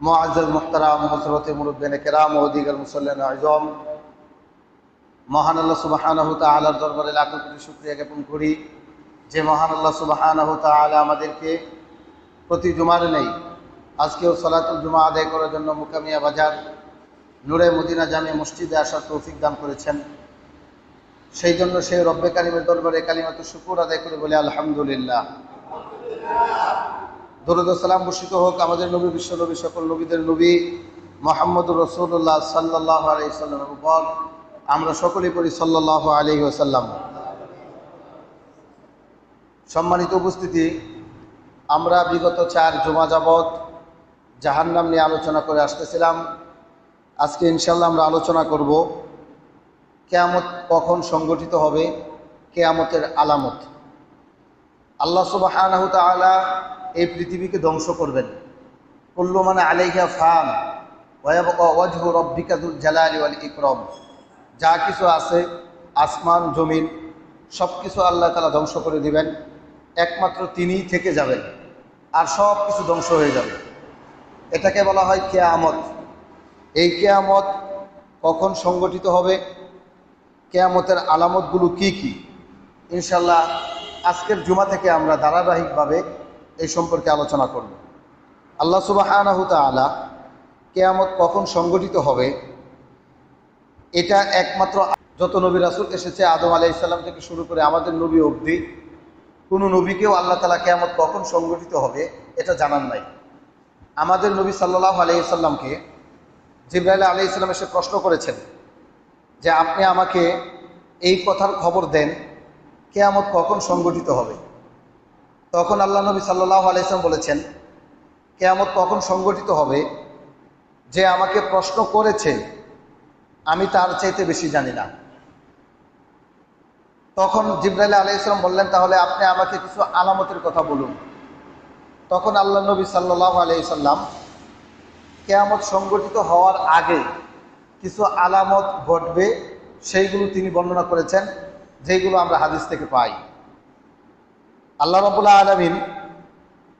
মুআজ্জাজ মুহতারাম হযরতে মুরব্বিয়ানে কেরাম ও দিগার মুসল্লিয়ান আযম, মহান আল্লাহ সুবহানাহু ওয়া তাআলার দরবারে লাখ কোটি শুকরিয়া জ্ঞাপন করি যে মহান আল্লাহ সুবহানাহু ওয়া তাআলা আমাদেরকে প্রতি জুমার নেই আজকেও সালাতুল জুমা আদায় করার জন্য মুকামিয়া বাজার নূরে মদিনা জামে মসজিদে আসার তৌফিক দান করেছেন। সেই জন্য সেই রব্বে কারিমের দরবারে কালিমাতুশ শুকর আদায় করে বলে আলহামদুলিল্লাহ। দরুদ ও সালাম বর্ষিত হোক আমাদের নবী, বিশ্ব নবী, সকল নবীদের নবী মুহাম্মদুর রাসূলুল্লাহ সাল্লাল্লাহু আলাইহি ওয়াসাল্লামের উপর। আমরা সকলেই পড়ি সাল্লাল্লাহু আলাইহি ওয়াসাল্লাম। সম্মানিত উপস্থিতি, আমরা বিগত 4 জুমা যাবত জাহান্নাম নিয়ে আলোচনা করে আসতেছিলাম। আজকে ইনশাআল্লাহ আমরা আলোচনা করব কিয়ামত কখন সংগঠিত হবে, কিয়ামতের আলামত। আল্লাহ সুবহানাহু ওয়া তাআলা এই পৃথিবীকে ধ্বংস করবেন। কুল্লু মান আলাইহা ফান ওয়া ইয়াবকা ওয়াজহু রাব্বিকা যুল জালালি ওয়াল ইকরাম। যা কিছু আছে আসমান জমিন সব কিছু আল্লাহ তাআলা ধ্বংস করে দিবেন, একমাত্র তিনিই থেকে যাবেন আর সব কিছু ধ্বংস হয়ে যাবে। এটাকে বলা হয় কিয়ামত। এই কিয়ামত কখন সংগঠিত হবে, কিয়ামতের আলামতগুলো কি কি, ইনশাআল্লাহ আজকের জুমা থেকে আমরা ধারাবাহিকভাবে এই সম্পর্কে আলোচনা করব। আল্লাহ সুবহানাহু ওয়া তাআলা কিয়ামত কখন সংগঠিত হবে এটা একমাত্র যত নবী রাসূল এসেছে আদম আলাইহিস সালাম থেকে শুরু করে আমাদের নবী অবধি কোনো নবীকেও আল্লাহ তাআলা কিয়ামত কখন সংগঠিত হবে এটা জানান নাই। আমাদের নবী সাল্লাল্লাহু আলাইহি সাল্লামকে জিবরাইল আলাইহিস সালাম এসে প্রশ্ন করেছেন যে আপনি আমাকে এই কথার খবর দেন কিয়ামত কখন সংগঠিত হবে। তখন আল্লাহ নবী সাল্লাল্লাহু আলাইহি সাল্লাম বলেছেন কিয়ামত কখন সংগঠিত হবে যে আমাকে প্রশ্ন করেছে আমি তার চাইতে বেশি জানি না। তখন জিবরাইল আলাইহিস সালাম বললেন তাহলে আপনি আমাকে কিছু আলামতের কথা বলুন। তখন আল্লাহ নবী সাল্লাল্লাহু আলাইহি সাল্লাম কিয়ামত সংগঠিত হওয়ার আগে কিছু আলামত ঘটবে সেইগুলো তিনি বর্ণনা করেছেন, যেগুলো আমরা হাদিস থেকে পাই। আল্লাহ রাব্বুল আলামিন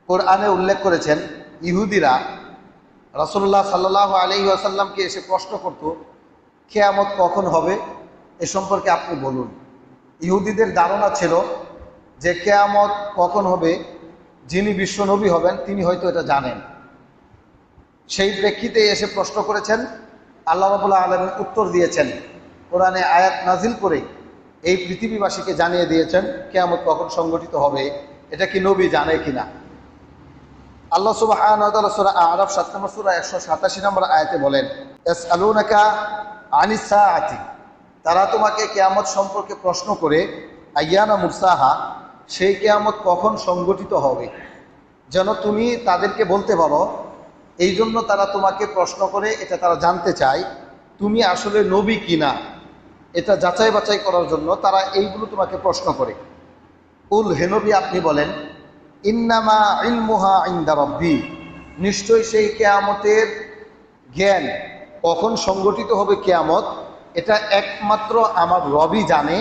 কোরআনে উল্লেখ করেছেন ইহুদিরা রাসূলুল্লাহ সাল্লাল্লাহু আলাইহি ওয়াসাল্লামকে এসে প্রশ্ন করত কিয়ামত কখন হবে এ সম্পর্কে আপনি বলুন। ইহুদিদের ধারণা ছিল যে কিয়ামত কখন হবে যিনি বিশ্বনবী হবেন তিনি হয়তো এটা জানেন। সেই প্রেক্ষিতে এসে প্রশ্ন করেছেন, আল্লাহ রাব্বুল আলামিন উত্তর দিয়েছেন, কোরআনে আয়াত নাজিল করে এই পৃথিবীবাসীকে জানিয়ে দিয়েছেন কিয়ামত কখন সংগঠিত হবে, এটা কি নবী জানে কিনা। আল্লাহ সুবহানাহু ওয়া তাআলা সূরা আ'রাফ 7 নম্বর সূরা 187 নম্বর আয়াতে বলেন, ইয়াসআলুনাকা আনিস সাআতি, তারা তোমাকে কিয়ামত সম্পর্কে প্রশ্ন করে আইয়ানা মুরসাহা, সেই কিয়ামত কখন সংগঠিত হবে, যেন তুমি তাদেরকে বলতে পারো। এই জন্য তারা তোমাকে প্রশ্ন করে, এটা তারা জানতে চায় তুমি আসলে নবী কিনা, এটা যাচাই বাছাই করার জন্য তারা এইগুলো তোমাকে প্রশ্ন করে। কুল, হে নবী আপনি বলেন, ইন্নামা ইলমুহা ইনদা রাব্বি, নিশ্চয়ই সেই কিয়ামতের জ্ঞান কখন সংগঠিত হবে কিয়ামত এটা একমাত্র আমার রবই জানে।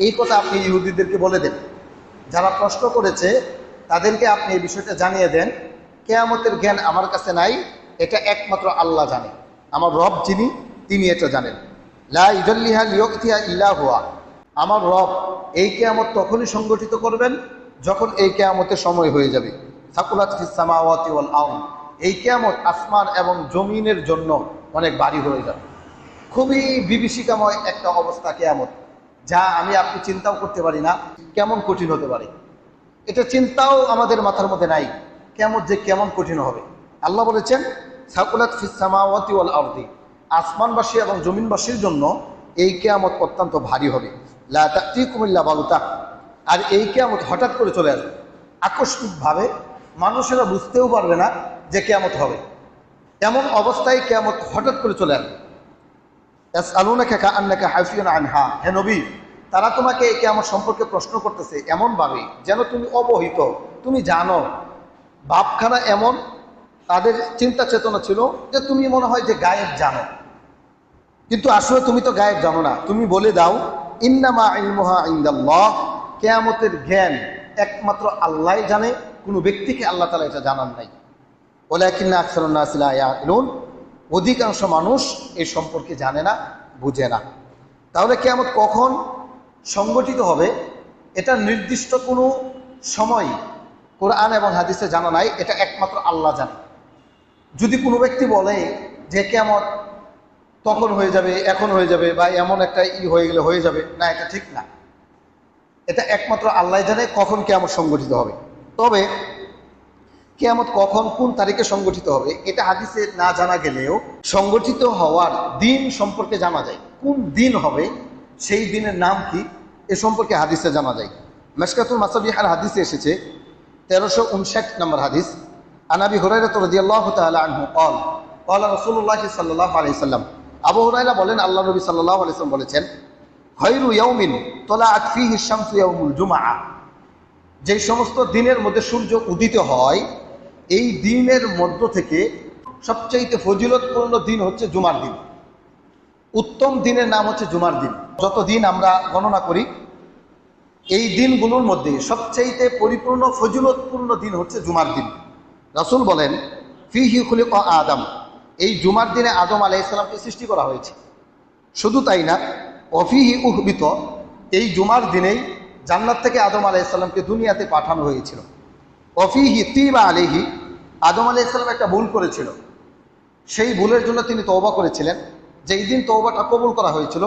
এই কথা আপনি ইহুদিদেরকে বলে দেন, যারা প্রশ্ন করেছে তাদেরকে আপনি এই বিষয়টা জানিয়ে দেন কিয়ামতের জ্ঞান আমার কাছে নাই, এটা একমাত্র আল্লাহ জানে, আমার রব যিনি তিনি এটা জানেন। লা ইজাল্লিহা লিওয়াক্তিহা ইল্লা হুয়া, আমার রব এই কিয়ামত তখনই সংগঠিত করবেন যখন এই কিয়ামতের সময় হয়ে যাবে। সাকুলাত ফিস সামাওয়াতি ওয়াল আরদ, এই কিয়ামত আসমান এবং জমিনের জন্য অনেক ভারী হয়ে যাবে। খুবই বিভীষিকাময় একটা অবস্থা কিয়ামত, যা আমি আপনি চিন্তাও করতে পারি না কেমন কঠিন হতে পারে। এটা চিন্তাও আমাদের মাথার মধ্যে নাই কিয়ামত যে কেমন কঠিন হবে। আল্লাহ বলেছেন সাকুলাত ফিস সামাওয়াতি ওয়াল আরদি, আসমানবাসী এবং জমিনবাসীর জন্য এই কিয়ামত অত্যন্ত ভারী হবে। লা তা'তিকুম ইল্লা বাগতা, আর এই কিয়ামত হঠাৎ করে চলে আসবে আকস্মিকভাবে, মানুষেরা বুঝতেও পারবে না যে কিয়ামত হবে। এমন অবস্থায় কিয়ামত হঠাৎ করে চলে আসবে। ইয়াসআলুনাকা কাআন্নাকা হাফিয়ুন আনহা, হে নবী তারা তোমাকে এই কিয়ামত সম্পর্কে প্রশ্ন করতেছে এমনভাবে যেন তুমি অবহিত, তুমি জানো। ভাবখানা এমন, তাদের চিন্তা চেতনা ছিল যে তুমি মনে হয় যে গায়েব জানো, কিন্তু আসলে তুমি তো গায়েব জানো না। তুমি বলে দাও ইন্নামা ইলমুহা ইনদাল্লাহ, কিয়ামতের জ্ঞান একমাত্র আল্লাহই জানে, কোনো ব্যক্তিকে আল্লাহ তাআলা এটা জানান নাই। ওয়ালাকিন্না আকসারুন নাসি লা ইয়াকিলুন, অধিকাংশ মানুষ এই সম্পর্কে জানে না, বুঝে না। তাহলে কিয়ামত কখন সংগঠিত হবে এটা নির্দিষ্ট কোনো সময় কোরআন এবং হাদিসে জানা নাই, এটা একমাত্র আল্লাহ জানে। যদি কোনো ব্যক্তি বলে যে কিয়ামত তখন হয়ে যাবে, এখন হয়ে যাবে, বা এমন একটা হয়ে গেলে হয়ে যাবে, না, এটা ঠিক না। এটা একমাত্র আল্লাহ জানে কখন কিয়ামত সংগঠিত হবে। তবে কিয়ামত কখন কোন তারিখে সংগঠিত হবে এটা হাদিসে না জানা গেলেও সংগঠিত হওয়ার দিন সম্পর্কে জানা যায়। কোন দিন হবে, সেই দিনের নাম কি, এ সম্পর্কে হাদিসে জানা যায়। মিশকাতুল মাসাবিহার হাদিসে এসেছে 1359 নম্বর হাদিস, আন আবি হুরায়রা রাদিয়াল্লাহু তাআলা আনহু قال قال رسول الله সাল্লাল্লাহু আলাইহি সাল্লাম, আবু হুরায়রা বলেন আল্লাহ নবী সাল্লাল্লাহু আলাইহি সাল্লাম বলেছেন, খায়রু ইয়াউমিন তালাআত ফীহি আশ-শামসু ইয়াউমুল জুমআহ, যে সমস্ত দিনের মধ্যে সূর্য উদিত হয় এই দিনের মধ্য থেকে সবচেয়ে ফজিলতপূর্ণ দিন হচ্ছে জুমার দিন। উত্তম দিনের নাম হচ্ছে জুমার দিন। যত দিন আমরা গণনা করি এই দিনগুলোর মধ্যে সবচেয়ে পরিপূর্ণ ফজিলতপূর্ণ দিন হচ্ছে জুমার দিন। রাসূল বলেন, ফীহি খুলিকা আদম, এই জুমার দিনে আদম আলাইহিস সালামকে সৃষ্টি করা হয়েছে। শুধু তাই না, ওয়াফীহি উহবিত, এই জুমার দিনেই জান্নাত থেকে আদম আলাইহিস সালামকে দুনিয়াতে পাঠানো হয়েছিল। ওয়াফীহি তিবা আলাইহি, আদম আলাইহিস সালাম একটা ভুল করেছিল, সেই ভুলের জন্য তিনি তওবা করেছিলেন। যেই দিন তওবাটা কবুল করা হয়েছিল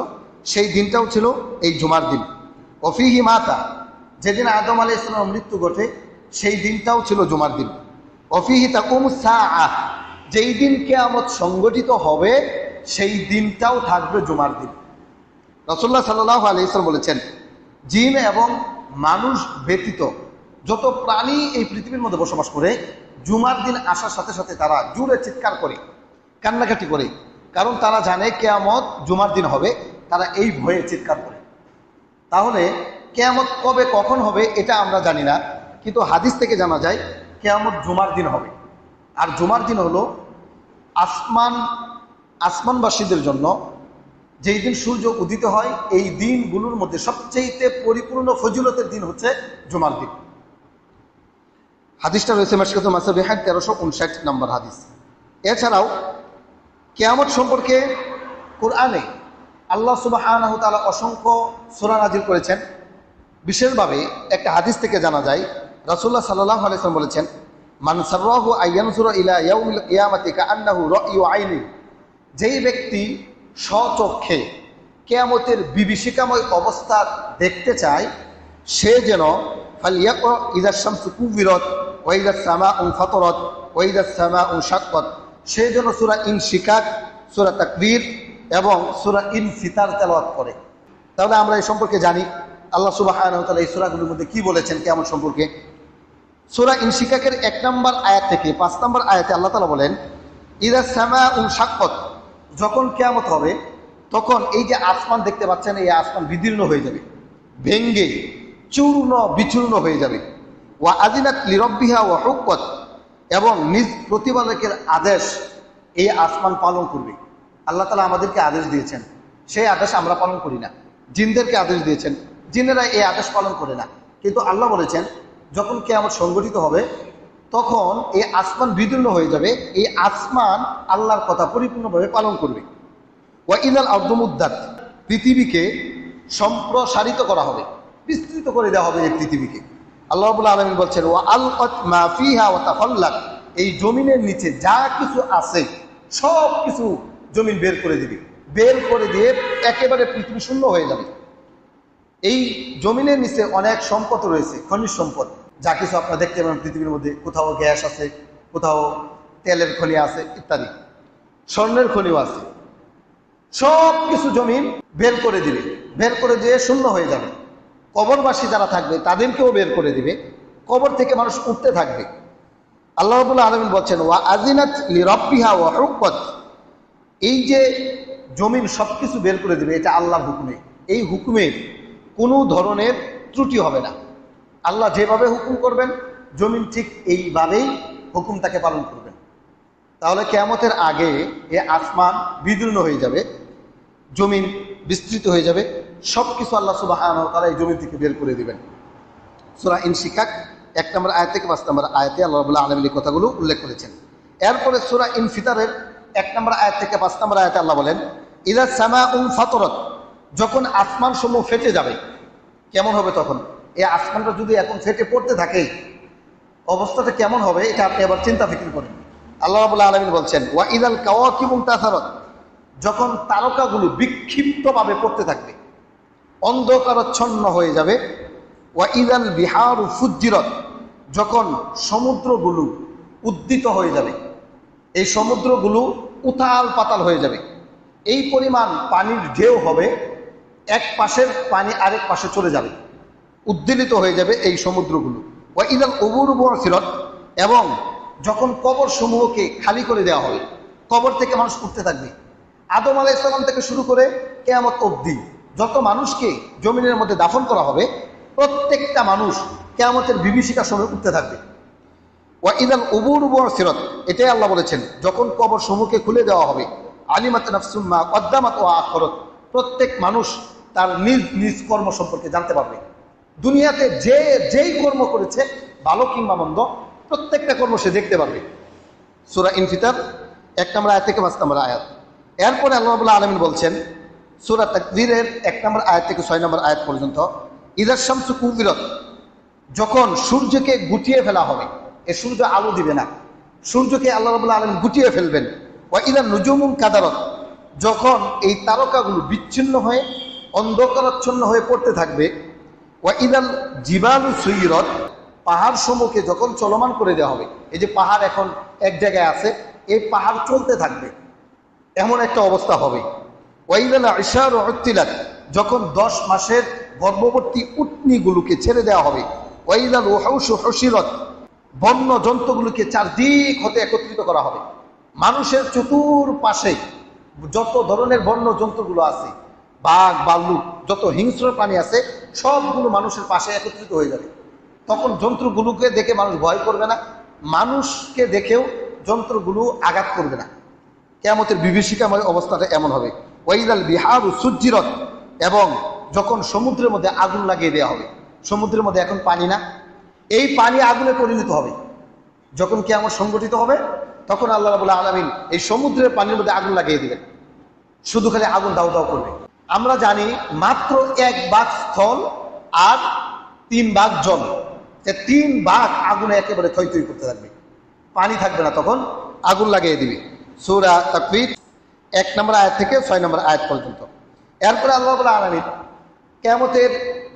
সেই দিনটাও ছিল এই জুমার দিন। ওয়াফীহি মাতা, যেদিন আদম আলাইহিস সালামের মৃত্যু ঘটে সেই দিনটাও ছিল জুমার দিন। ওয়াফীহি তাকুমুস সাআহ, যেই দিন কিয়ামত সংগঠিত হবে সেই দিনটাও থাকবে জুমার দিন। রাসূলুল্লাহ সাল্লাল্লাহু আলাইহি ওয়াসাল্লাম বলেছেন, জিন এবং মানুষ ব্যতীত যত প্রাণী এই পৃথিবীর মধ্যে বসবাস করে জুমার দিন আসার সাথে সাথে তারা জোরে চিৎকার করে, কান্নাকাটি করে, কারণ তারা জানে কিয়ামত জুমার দিন হবে, তারা এই ভয়ে চিৎকার করে। তাহলে কিয়ামত কবে কখন হবে এটা আমরা জানি না, কিন্তু হাদিস থেকে জানা যায় কিয়ামত জুমার দিন হবে। আর জুমার দিন হলো আসমানবাসীদের জন্য যেই দিন সূর্য উদিত হয় এই দিনগুলোর মধ্যে সবচেয়ে পরিপূর্ণ ফজিলতের দিন হচ্ছে জুমার দিন। হাদিসটা রয়েছে মিশকাতুল মাসাবিহার 1359 নম্বর হাদিস। এছাড়াও কিয়ামত সম্পর্কে কোরআনে আল্লাহ সুবহানাহু ওয়া তাআলা অসংখ্য সূরা নাযিল করেছেন। বিশেষভাবে একটা হাদিস থেকে জানা যায় রাসূলুল্লাহ সাল্লাল্লাহু আলাইহি ওয়াসাল্লাম বলেছেন, মান সাররাহু আইয়ানজুরা ইলা ইয়াউমিল কিয়ামাতি কাআন্নাহু রা'য়ু আইনি, যেই ব্যক্তি স্বচক্ষে কিয়ামতের বিভীষিকাময় অবস্থা দেখতে চায় সে যেন ফালিয়াকরা ইযাশ শামসু কুবিরাত ওয়া ইযাস সামাউ ফাতারাত ওয়া ইযাস সামাউ শাক্কাত, সে যেন সূরা ইনশিকাক, সূরা তাকবীর এবং সূরা ইনফিতার তেলাওয়াত করে। তাহলে আমরা এই সম্পর্কে জানি আল্লাহ সুবহানাহু ওয়া তাআলা এই সূরাগুলোর মধ্যে কি বলেছেন কিয়ামত সম্পর্কে। সূরা ইনশিকাকের 1 নম্বর আয়াত থেকে 5 নম্বর আয়াতে আল্লাহ তাআলা বলেন, ইযাস সামাউ শাক্কাত, যখন কিয়ামত হবে তখন এই যে আসমান দেখতে পাচ্ছেন এই আসমান বিদীর্ণ হয়ে যাবে, ভেঙ্গে চূর্ণ বিচূর্ণ হয়ে যাবে। ওয়া আযিনাত লিরাব্বিহা ওয়া হুক্কাত, এবং নিজ প্রতিপালকের আদেশ এই আসমান পালন করবে। আল্লাহ তাআলা আমাদেরকে আদেশ দিয়েছেন, সেই আদেশ আমরা পালন করি না। জিনদেরকে আদেশ দিয়েছেন, জিনেরা এই আদেশ পালন করে না। কিন্তু আল্লাহ বলেছেন যখন কিয়ামত সংগঠিত হবে তখন এই আসমান বিদীর্ণ হয়ে যাবে, এই আসমান আল্লাহর কথা পরিপূর্ণভাবে পালন করবে। ওয়া ইযাল আরদু মুদ্দাত, পৃথিবীকে সম্প্রসারিত করা হবে, বিস্তৃত করে দেওয়া হবে এই পৃথিবীকে। আল্লাহ রাব্বুল আলামিন বলছেন, ওয়া আলকাত মা ফিহা ওয়া তাফাল্লাক, এই জমিনের নিচে যা কিছু আছে সব কিছু জমিন বের করে দিবে, বের করে দিয়ে একেবারে পৃথিবী শূন্য হয়ে যাবে। এই জমিনের নিচে অনেক সম্পদ রয়েছে, খনিজ সম্পদ, যা কিছু আপনারা দেখতে পাবেন পৃথিবীর মধ্যে, কোথাও গ্যাস আছে, কোথাও তেলের খনি আছে ইত্যাদি, স্বর্ণের খনিও আছে। সব কিছু জমিন বের করে দিবে, বের করে দিয়ে শূন্য হয়ে যাবে। কবরবাসী যারা থাকবে তাদেরকেও বের করে দিবে, কবর থেকে মানুষ উঠতে থাকবে। আল্লাহ রাব্বুল আলামিন বলছেন, ওয়া আযিনাত লিরাব্বিহা ওয়া হুক্কাত, এই যে জমিন সবকিছু বের করে দিবে এটা আল্লাহর হুকুমে, এই হুকুমের কোনো ধরনের ত্রুটি হবে না। আল্লাহ যেভাবে হুকুম করবেন জমিন ঠিক এইভাবেই হুকুমটাকে পালন করবেন। তাহলে কিয়ামতের আগে এই আসমান বিদীর্ণ হয়ে যাবে, জমিন বিস্তৃত হয়ে যাবে, সব কিছু আল্লাহ সুবহানাহু ওয়া তাআলা এই জমিন থেকে বের করে দিবেন। সূরা ইনশিকাক 1 নম্বর আয়াত থেকে 5 নম্বর আয়াতে আল্লাহ রাব্বুল আলামিন এই কথাগুলো উল্লেখ করেছেন। এরপরে সূরা ইনফিতারের 1 নম্বর আয়াত থেকে 5 নম্বর আয়াতে আল্লাহ বলেন, ইযা সামাউন ফাতরাত, যখন আসমান সমূহ ফেটে যাবে। কেমন হবে তখন? এই আসমানটা যদি এখন ফেটে পড়তে থাকে, অবস্থাটা কেমন হবে এটা আপনি এবার চিন্তা ফিকির করেন। আল্লাহ রাব্বুল আলামিন বলছেন, ওয়া ইযাল কাওয়াকিবু তাসারাত, যখন তারকাগুলো বিক্ষিপ্তভাবে পড়তে থাকবে, অন্ধকারাচ্ছন্ন হয়ে যাবে। ওয়া ইযাল বিহারু ফুজ্জিরাত, যখন সমুদ্রগুলো উদ্দিত হয়ে যাবে, এই সমুদ্রগুলো উথাল পাতাল হয়ে যাবে। এই পরিমাণ পানির ঢেউ হবে, এক পাশের পানি আরেক পাশে চলে যাবে, উদ্দীলিত হয়ে যাবে এই সমুদ্রগুলো। ওয়া ইযাল কুবুরু বু'সিরাত, এবং যখন কবর সমূহকে খালি করে দেওয়া হবে, কবর থেকে মানুষ উঠতে থাকবে। আদম আলাইহিস সালাম থেকে শুরু করে কিয়ামত অবধি যত মানুষকে জমিনের মধ্যে দাফন করা হবে, প্রত্যেকটা মানুষ কিয়ামতের বিভীষিকার সময় উঠতে থাকবে। ওয়া ইযাল কুবুরু বু'সিরাত, এটাই আল্লাহ বলেছেন, যখন কবর সমূহকে খুলে দেওয়া হবে, আলিমাত নাফসুম মা কদ্দামাত ওয়া আখরাত, প্রত্যেক মানুষ তার নিজ নিজ কর্ম সম্পর্কে জানতে পারবে। দুনিয়াতে যেই কর্ম করেছে, ভালো কিংবা মন্দ, প্রত্যেকটা কর্ম সে দেখতে পারবে। সূরা ইনফিতার 1 নম্বর আয়াত থেকে 5 নম্বর আয়াত। এরপরে আল্লাহ রাব্বুল আলামিন বলছেন সূরা তাকবীরের 1 নম্বর আয়াত থেকে 6 নম্বর আয়াত পর্যন্ত, ইযা শামসু কুবিরত, যখন সূর্যকে গুটিয়ে ফেলা হবে, এ সূর্য আলো দিবে না, সূর্যকে আল্লাহ রাব্বুল আলামিন গুটিয়ে ফেলবেন। ওয়া ইযা নুজুমুন কাদারত, যখন এই তারকাগুলো বিচ্ছিন্ন হয়ে অন্ধকারাচ্ছন্ন হয়ে পড়তে থাকবে। ওয়া ইযাল জিবালু সুইরাত, পাহাড় সমূহকে যখন চলমান করে দেওয়া হবে, এই যে পাহাড় এখন এক জায়গায় আছে, এই পাহাড় চলতে থাকবে, এমন একটা অবস্থা হবে। ওয়া ইযাল ইশারু উত্তিলাত, যখন 10 মাসের গর্ভবতী উটনীগুলোকে ছেড়ে দেওয়া হবে। ওয়া ইযাল ওয়াহুশু হুশিরাত, বন্য জন্তুগুলোকে চারদিক হতে একত্রিত করা হবে। মানুষের চতুর্পাশে যত ধরনের বন্য জন্তুগুলো আছে, বাঘ ভাল্লুক, যত হিংস্র প্রাণী আছে, সবগুলো মানুষের পাশে একত্রিত হয়ে যাবে। তখন জন্তুগুলোকে দেখে মানুষ ভয় করবে না, মানুষকে দেখেও জন্তুগুলো আঘাত করবে না। কিয়ামতের বিভীষিকাময় অবস্থাটা এমন হবে। ওয়া ইযাল বিহারু সুজ্জিরাত, এবং যখন সমুদ্রের মধ্যে আগুন লাগিয়ে দেওয়া হবে, সমুদ্রের মধ্যে এখন পানি না, এই পানি আগুনে পরিণত হবে। যখন কিয়ামত সংগঠিত হবে, তখন আল্লাহ রাব্বুল আলামিন এই সমুদ্রের পানির মধ্যে আগুন লাগিয়ে দিবেন, শুধু খালি আগুন দাউ দাউ করবে। আমরা জানি মাত্র 1 ভাগ স্থল আর 3 ভাগ জল, 3 ভাগ আগুনে একেবারে থই থই করতে থাকবে, পানি থাকবে না, তখন আগুন লাগিয়ে দিবে। সূরা তাকবীর 1 নম্বর আয়াত থেকে 6 নম্বর আয়াত পর্যন্ত। এরপরে আল্লাহ রাব্বুল আলামিন কিয়ামতের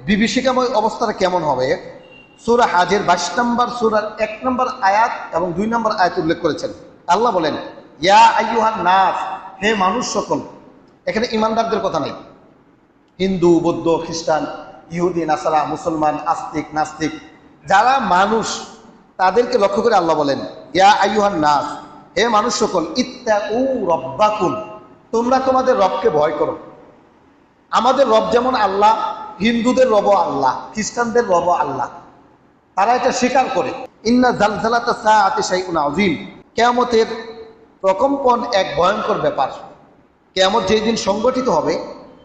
বিভীষিকাময় অবস্থাটা কেমন হবে সূরা হাজের 22 নম্বর সূরার 1 নম্বর আয়াত এবং 2 নম্বর আয়াত উল্লেখ করেছেন। আল্লাহ বলেন, ইয়া আইয়ুহান নাস, হে মানুষ সকল। এখানে ইমানদারদের কথা নাই, হিন্দু, বৌদ্ধ, খ্রিস্টান, ইহুদি, নাসারা, মুসলমান, আস্তিক, নাস্তিক, যারা মানুষ, তাদেরকে লক্ষ্য করে আল্লাহ বলেন, ইয়া আইয়ুহান নাস, হে মানুষ সকল, ইত্তাকু রব্বাকুম, তোমরা তোমাদের রবকে ভয় করো। আমাদের রব যেমন আল্লাহ, হিন্দুদের রব আল্লাহ, খ্রিস্টানদের রব আল্লাহ, তারা এটা স্বীকার করে। ইন্না জালজালাতা সাআতি শাইউন আযীম, কিয়ামতের প্রকম্পন এক ভয়ঙ্কর ব্যাপার। কিয়ামত যেই দিন সংগঠিত হবে,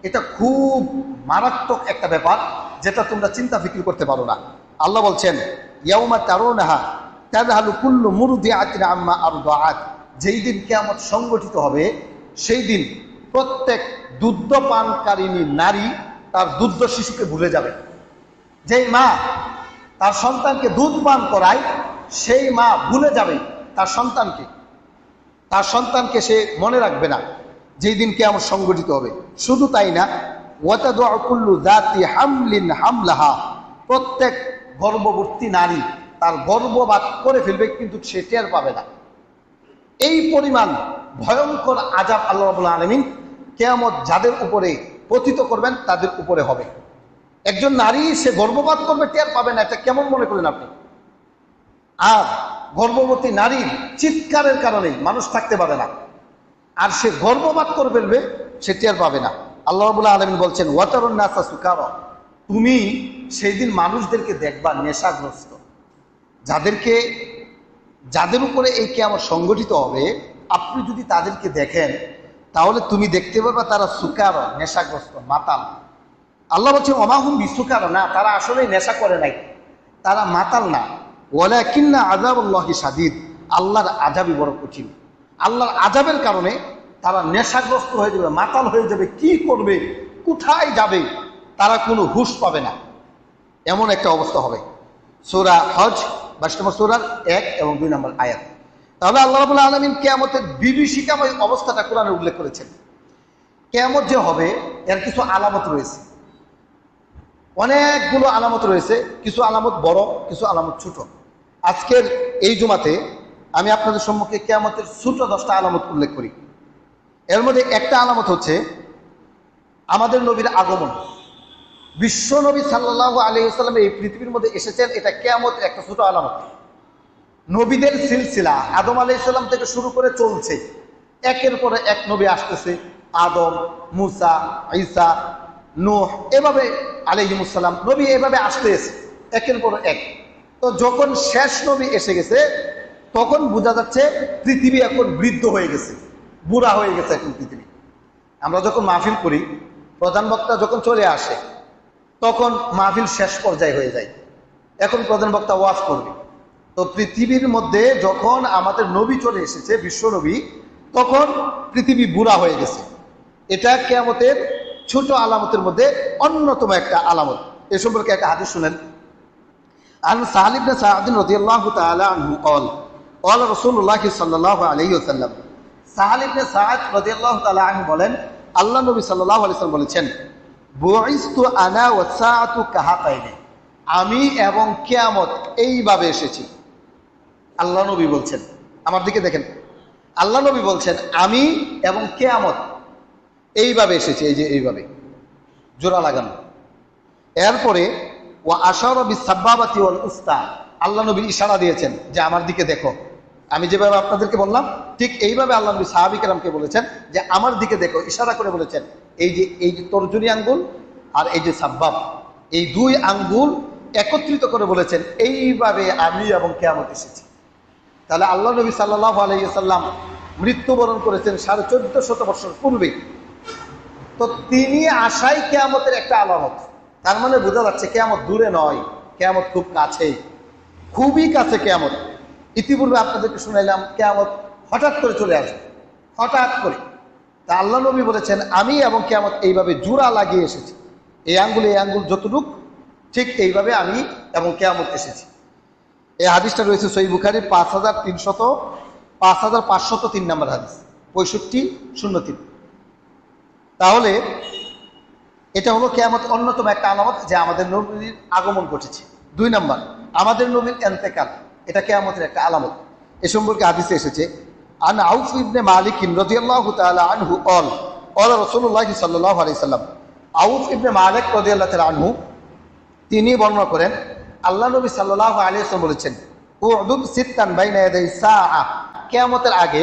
এটা খুব মারাত্মক একটা ব্যাপার, যেটা তোমরা চিন্তা ফিকির করতে পারো না। আল্লাহ বলছেন, ইয়াউমা তারাউনাহা তাযহালু কুল্লু মুরদিআতিন আম্মা আরদাআত, যেই দিন কিয়ামত সংগঠিত হবে, সেই দিন প্রত্যেক দুগ্ধপানকারিণী নারী তার দুগ্ধ শিশুকে ভুলে যাবে। যেই মা তার সন্তানকে দুধ পান করায়, সেই মা ভুলে যাবে তার সন্তানকে সে মনে রাখবে না, যেই দিন কিয়ামত সংগঠিত হবে। শুধু তাই না, ওয়াতাদউ কুল্লু যাতি হামলিন হামলাহা, প্রত্যেক গর্ভবতী নারী তার গর্ভপাত করে ফেলবে, কিন্তু সে টের পাবে না। এই পরিমাণ ভয়ঙ্কর আযাব আল্লাহ রাব্বুল আলামিন কিয়ামত যাদের উপরে পতিত করবেন, তাদের উপরে হবে। একজন নারী সে গর্ভপাত করবে, টের পাবে না, এটা কেমন মনে করেন আপনি? আর গর্ভবতী নারীর চিৎকারের কারণে মানুষ থাকতে পারে না, আর সে গর্ভপাত করে ফেলবে, সে টের পাবে না। আল্লাহ রাব্বুল আলামিন বলছেন, ওয়াতারুন নাসা সুকারা, তুমি সেই দিন মানুষদেরকে দেখবা নেশাগ্রস্ত। যাদের উপরে এই কিয়ামত সংগঠিত হবে, আপনি যদি তাদেরকে দেখেন, তাহলে তুমি দেখতে পারবা তারা সুকারা, নেশাগ্রস্ত, মাতাল। আল্লাহ বলছেন, ওমাহুম বিসুকারা, না, তারা আসলে নেশা করে নাই, তারা মাতাল না। ওয়ালাকিন্না আযাবুল্লাহি শাদীদ, আল্লাহর আযাবই বড় কঠিন। আল্লাহর আযাবের কারণে তারা নেশাগ্রস্ত হয়ে যাবে, মাতাল হয়ে যাবে, কি করবে, কোথায় যাবে, তারা কোনো হুঁশ পাবে না, এমন একটা অবস্থা হবে। সূরা হজ 22 নম্বর সূরার 1 এবং 2 নম্বর আয়াত। তাহলে আল্লাহ রাব্বুল আলামিন কিয়ামতের বিভীষিকাময় অবস্থাটা কোরআনে উল্লেখ করেছেন। কিয়ামত যে হবে এর কিছু আলামত রয়েছে, অনেকগুলো আলামত রয়েছে, কিছু আলামত বড়, কিছু আলামত ছোট। আজকের এই জুমাতে আমি আপনাদের সম্মুখে কিয়ামতের ছোট 10টা আলামত উল্লেখ করি। এর মধ্যে একটা আলামত হচ্ছে আমাদের নবীর আগমন। বিশ্ব নবী সাল্লাল্লাহু আলাইহি ওয়াসাল্লাম এই পৃথিবীর মধ্যে এসেছেন, এটা কিয়ামতের একটা ছোট আলামত। নবীদের সিলসিলা আদম আলাইহিস সালাম থেকে শুরু করে চলছে, একের পরে এক নবী আসতেছে, আদম, মুসা, ঈসা, নূহ, এভাবে আলাইহিমুস সালাম নবী এভাবে আসতেছে একের পর এক। তো যখন শেষ নবী এসে গেছে তখন বোঝা যাচ্ছে পৃথিবী এখন বৃদ্ধ হয়ে গেছে, বুড়া হয়ে গেছে এখন পৃথিবী। আমরা যখন মাহফিল করি, প্রধান বক্তা যখন চলে আসে তখন মাহফিল শেষ পর্যায়ে হয়ে যায়, এখন প্রধান বক্তা ওয়াজ করবে। তো পৃথিবীর মধ্যে যখন আমাদের নবী চলে এসেছে, বিশ্ব নবী, তখন পৃথিবী বুড়া হয়ে গেছে। এটা কিয়ামতের ছোট আলামতের মধ্যে অন্যতম একটা আলামত। এ সম্পর্কে একটা হাদিস শুনেন। আন সাহল ইবনে সা'দ রাদিয়াল্লাহু তাআলা আনহু قال قال رسول الله সাল্লাল্লাহু আলাইহি ওয়াসাল্লাম, সাহল ইবনে সা'দ রাদিয়াল্লাহু তাআলা আনহু বলেন, আল্লাহ নবী সাল্লাল্লাহু আলাইহি ওয়াসাল্লাম বলেছেন, বুইস্তু আনা ওয়াস সাআতু কাহাতাইনি, আমি এবং কিয়ামত এইভাবে এসেছি। আল্লাহ নবী বলছেন, আমার দিকে দেখেন, আল্লাহ নবী বলছেন আমি এবং কিয়ামত এইভাবে এসেছি, এই যে এইভাবে জোড়া লাগানো। এরপরে ও আশারা বিসাব্বাবাতি ওয়াল উস্তা, আল্লাহ নবী ইশারা দিয়েছেন যে আমার দিকে দেখো। আমি যেভাবে আপনাদেরকে বললাম ঠিক এইভাবে আল্লাহ নবী সাহাবী কেরামকে বলেছেন যে আমার দিকে দেখো, ইশারা করে বলেছেন এই যে তর্জনী আঙ্গুল আর এই যে সাব্বাব, এই দুই আঙ্গুল একত্রিত করে বলেছেন এইভাবে আমি এবং কিয়ামত এসেছি। তাহলে আল্লাহ নবী সাল্লাল্লাহু আলাইহি ওয়াসাল্লাম মৃত্যুবরণ করেছেন 1450 বছর পূর্বে। তো তিনি আসাই কিয়ামতের একটা আলামত। তার মানে বোঝা যাচ্ছে কিয়ামত দূরে নয়, কিয়ামত খুব কাছে, খুবই কাছে কিয়ামত। ইতিপূর্বে আপনাদেরকে শুনাইলাম কিয়ামত হঠাৎ করে চলে আসবে, হঠাৎ করে। তা আল্লাহ নবী বলেছেন আমি এবং কিয়ামত এইভাবে জোড়া লাগিয়ে এসেছি, এই আঙ্গুল যতটুক ঠিক এইভাবে আমি এবং কিয়ামত এসেছি। এই হাদিসটা রয়েছে সহিহ বুখারী 5503 নম্বর হাদিস, 6503। তাহলে এটা হলো কিয়ামত অন্যতম একটা আলামত যে আমাদের নবীর আগমন ঘটেছে। 2 নম্বর, আমাদের নবীর ইন্তেকাল, এটা কিয়ামতের একটা আলামত। এ সম্পর্কে হাদিসে এসেছে আন আউফ ইবনে মালিক রাদিয়াল্লাহু তাআলা আনহু قال قال রাসূলুল্লাহ সাল্লাল্লাহু আলাইহি সাল্লাম, আউফ ইবনে মালিক রাদিয়াল্লাহু তাআলা আনহু তিনি বর্ণনা করেন আল্লাহ নবী সাল্লাল্লাহু আলাইহি ওয়াসাল্লাম বলেছেন, উদুদ সিত্তান বাইনা ইয়াদাই সাআ, কিয়ামতের আগে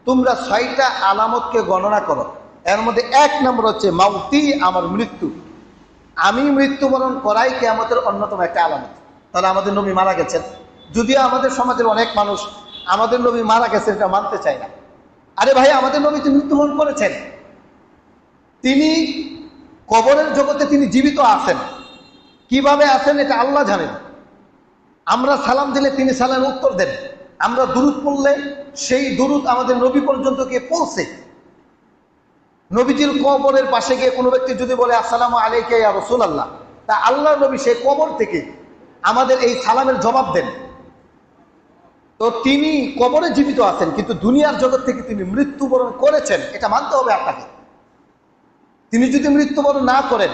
তোমরা 6টা আলামতকে গণনা করো। এর মধ্যে 1 নম্বর হচ্ছে মাউতি, আমার মৃত্যু। আমি মৃত্যুবরণ করাই কিয়ামতের অন্যতম একটা আলামত। তাহলে আমাদের নবী মারা গেছেন, যদিও আমাদের সমাজের অনেক মানুষ আমাদের নবী মারা গেছেন এটা মানতে চায় না। আরে ভাই, আমাদের নবী তো মৃত্যুবরণ করেছেন, তিনি কবরের জগতে তিনি জীবিত আছেন। কিভাবে আছেন এটা আল্লাহ জানেন। আমরা সালাম দিলে তিনি সালামের উত্তর দেন, আমরা দুরূদ পড়লে সেই দুরূদ আমাদের নবী পর্যন্ত গিয়ে পৌঁছে। নবীজির কবরের পাশে গিয়ে কোনো ব্যক্তি যদি বলে আসসালামু আলাইকা ইয়া রাসূলুল্লাহ, তা আল্লাহ নবী সেই কবর থেকে আমাদের এই সালামের জবাব দেন। তো তিনি কবরে জীবিত আছেন, কিন্তু দুনিয়ার জগৎ থেকে তিনি মৃত্যুবরণ করেছেন, এটা মানতে হবে আপনাকে। তিনি যদি মৃত্যুবরণ না করেন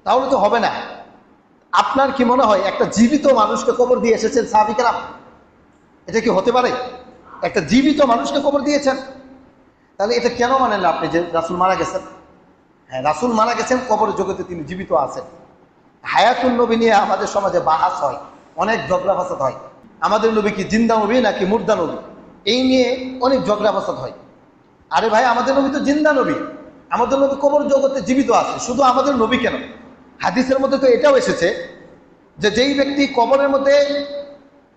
তাহলে তো হবে না। আপনার কি মনে হয় একটা জীবিত মানুষকে কবর দিয়ে এসেছেন সাহাবী কেরাম? এটা কি হতে পারে? একটা জীবিত মানুষকে কবর দিয়েছেন? তাহলে এটা কেন মানেন না আপনি যে রাসূল মারা গেছেন? হ্যাঁ, রাসূল মারা গেছেন, কবরের জগতে তিনি জীবিত আছেন। হায়াতুন নবী নিয়ে আমাদের সমাজে বাহাস হয়, অনেক ঝগড়া ফাসাদ হয়। আমাদের নবী কি জিন্দা নবী নাকি মুর্দা নবী, এই নিয়ে অনেক ঝগড়া ফাসাদ হয়। আরে ভাই, আমাদের নবী তো জিন্দা নবী, আমাদের নবী কবর জগতে জীবিত আছে। শুধু আমাদের নবী কেন, হাদিসের মধ্যে তো এটাও এসেছে যে যেই ব্যক্তি কবরের মধ্যে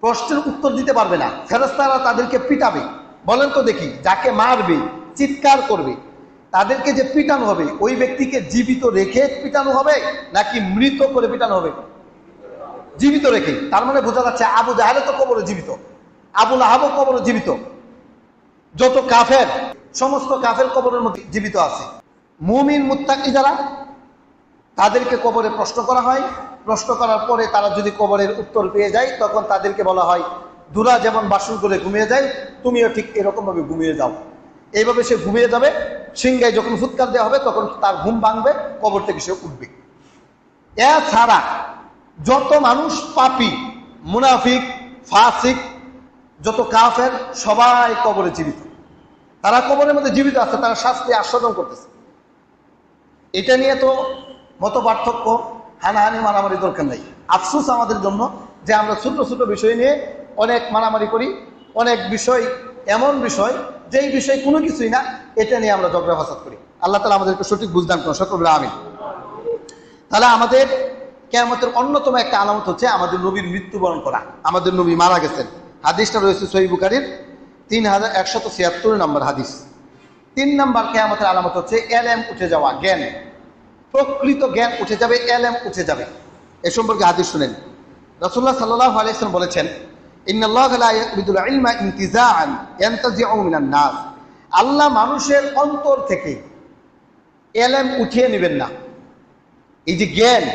প্রশ্নের উত্তর দিতে পারবে না, ফেরেশতারা তাদেরকে পিটাবে। বলেন তো দেখি, যাকে মারবে, চিৎকার করবে, তাদেরকে যে পিটানো হবে, ওই ব্যক্তিকে জীবিত রেখে পিটানো হবে নাকি মৃত করে পিটানো হবে? জীবিত রেখে। তার মানে বোঝা যাচ্ছে আবু জাহেল তো কবরে জীবিত, আবুল আহাবও কবরে জীবিত, যত কাফের সমস্ত কাফের কবরের মধ্যে জীবিত আছে। মুমিন মুত্তাকি যারা, তাদেরকে কবরে প্রশ্ন করা হয়। প্রশ্ন করার পরে তারা যদি কবরের উত্তর পেয়ে যায়, তখন তাদেরকে বলা হয় দুরা যেমন বাসন করে ঘুমিয়ে যায়, তুমিও ঠিক এরকম ভাবে ঘুমিয়ে যাও। এইভাবে সে ঘুমিয়ে যাবে। সিংহায় যখন ফুৎকার দেওয়া হবে তখন তার ঘুম ভাঙবে, কবর থেকে সে উঠবে। এছাড়া যত মানুষ পাপী, মুনাফিক, ফাসিক, যত কাফের, সবাই কবরে জীবিত। তারা কবরের মধ্যে জীবিত আছে, তারা শাস্তি আস্বাদন করতেছে। এটা নিয়ে তো মত পার্থক্য, হানাহানি, মারামারি দরকার নাই। আফসোস আমাদের জন্য যে আমরা ছোট ছোট বিষয় নিয়ে অনেক মারামারি করি। অনেক বিষয় এমন বিষয় যেই বিষয় কোনো কিছুই না, এটা নিয়ে আমরা ঝগড়া ফাসাদ করি। আল্লাহ তাআলা আমাদেরকে সঠিক বুঝদান করুন, সকল বলে আমিন। তাহলে আমাদের কিয়ামতের অন্যতম একটা আলামত হচ্ছে আমাদের নবীর মৃত্যুবরণ করা। আমাদের নবী মারা গেছেন। হাদিসটা রয়েছে সহিহ বুখারীর 3176 নম্বর হাদিস। 3 নম্বর কিয়ামতের আলামত হচ্ছে এলেম উঠে যাওয়া, জ্ঞান, প্রকৃত জ্ঞান উঠে যাবে, এলেম উঠে যাবে। এ সম্পর্কে হাদিস শুনেন। রাসূলুল্লাহ সাল্লাল্লাহু আলাইহি ওয়াসাল্লাম বলেছেন, ইন্নাল্লাহা লা ইয়াকবিদুল ইলমা ইনতিজাআন ইয়ানতাজিউ মিনান নাস। আল্লাহ মানুষের অন্তর থেকে এলেম উঠিয়ে নেবেন না। এই যে জ্ঞান,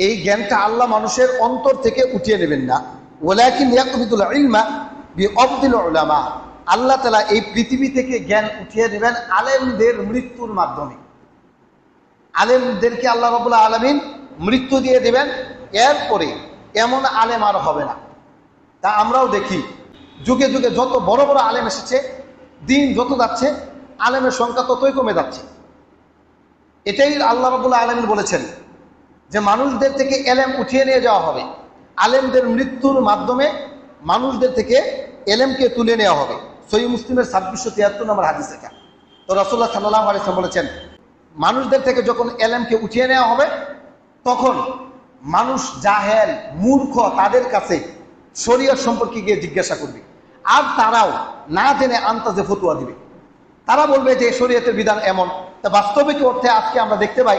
এই জ্ঞানটা আল্লাহ মানুষের অন্তর থেকে উঠিয়ে নেবেন না। ওয়ালাকিন ইয়াকবিদুল ইলমা বিকবদিল উলামা। আল্লাহ তাআলা এই পৃথিবী থেকে জ্ঞান উঠিয়ে নেবেন আলেমদের মৃত্যুর মাধ্যমে। আলেমদেরকে আল্লাহ রাব্বুল আলামিন মৃত্যু দিয়ে দেবেন। এরপরে এমন আলেম আর হবে না। তা আমরাও দেখি যুগে যুগে যত বড় বড় আলেম এসেছে, দিন যত যাচ্ছে আলেমের সংখ্যা ততই কমে যাচ্ছে। এটাই আল্লাহ রাব্বুল আলামিন বলেছেন যে মানুষদের থেকে এলেম উঠিয়ে নিয়ে যাওয়া হবে। আলেমদের মৃত্যুর মাধ্যমে মানুষদের থেকে এলেমকে তুলে নেওয়া হবে। সহিহ মুসলিমের 2673 নম্বর হাদিস এটা। তো রাসূলুল্লাহ সাল্লাল্লাহু আলাইহি ওয়াসাল্লাম বলেছেন, মানুষদের থেকে যখন এলেমকে উঠিয়ে নেওয়া হবে, তখন মানুষ জাহেল, মূর্খ, তাদের কাছে শরীয়ত সম্পর্কে গিয়ে জিজ্ঞাসা করবে। আর তারাও না জেনে আন্তাজে ফতোয়া দিবে। তারা বলবে যে শরীয়তের বিধান এমন। তা বাস্তবিক অর্থে আজকে আমরা দেখতে পাই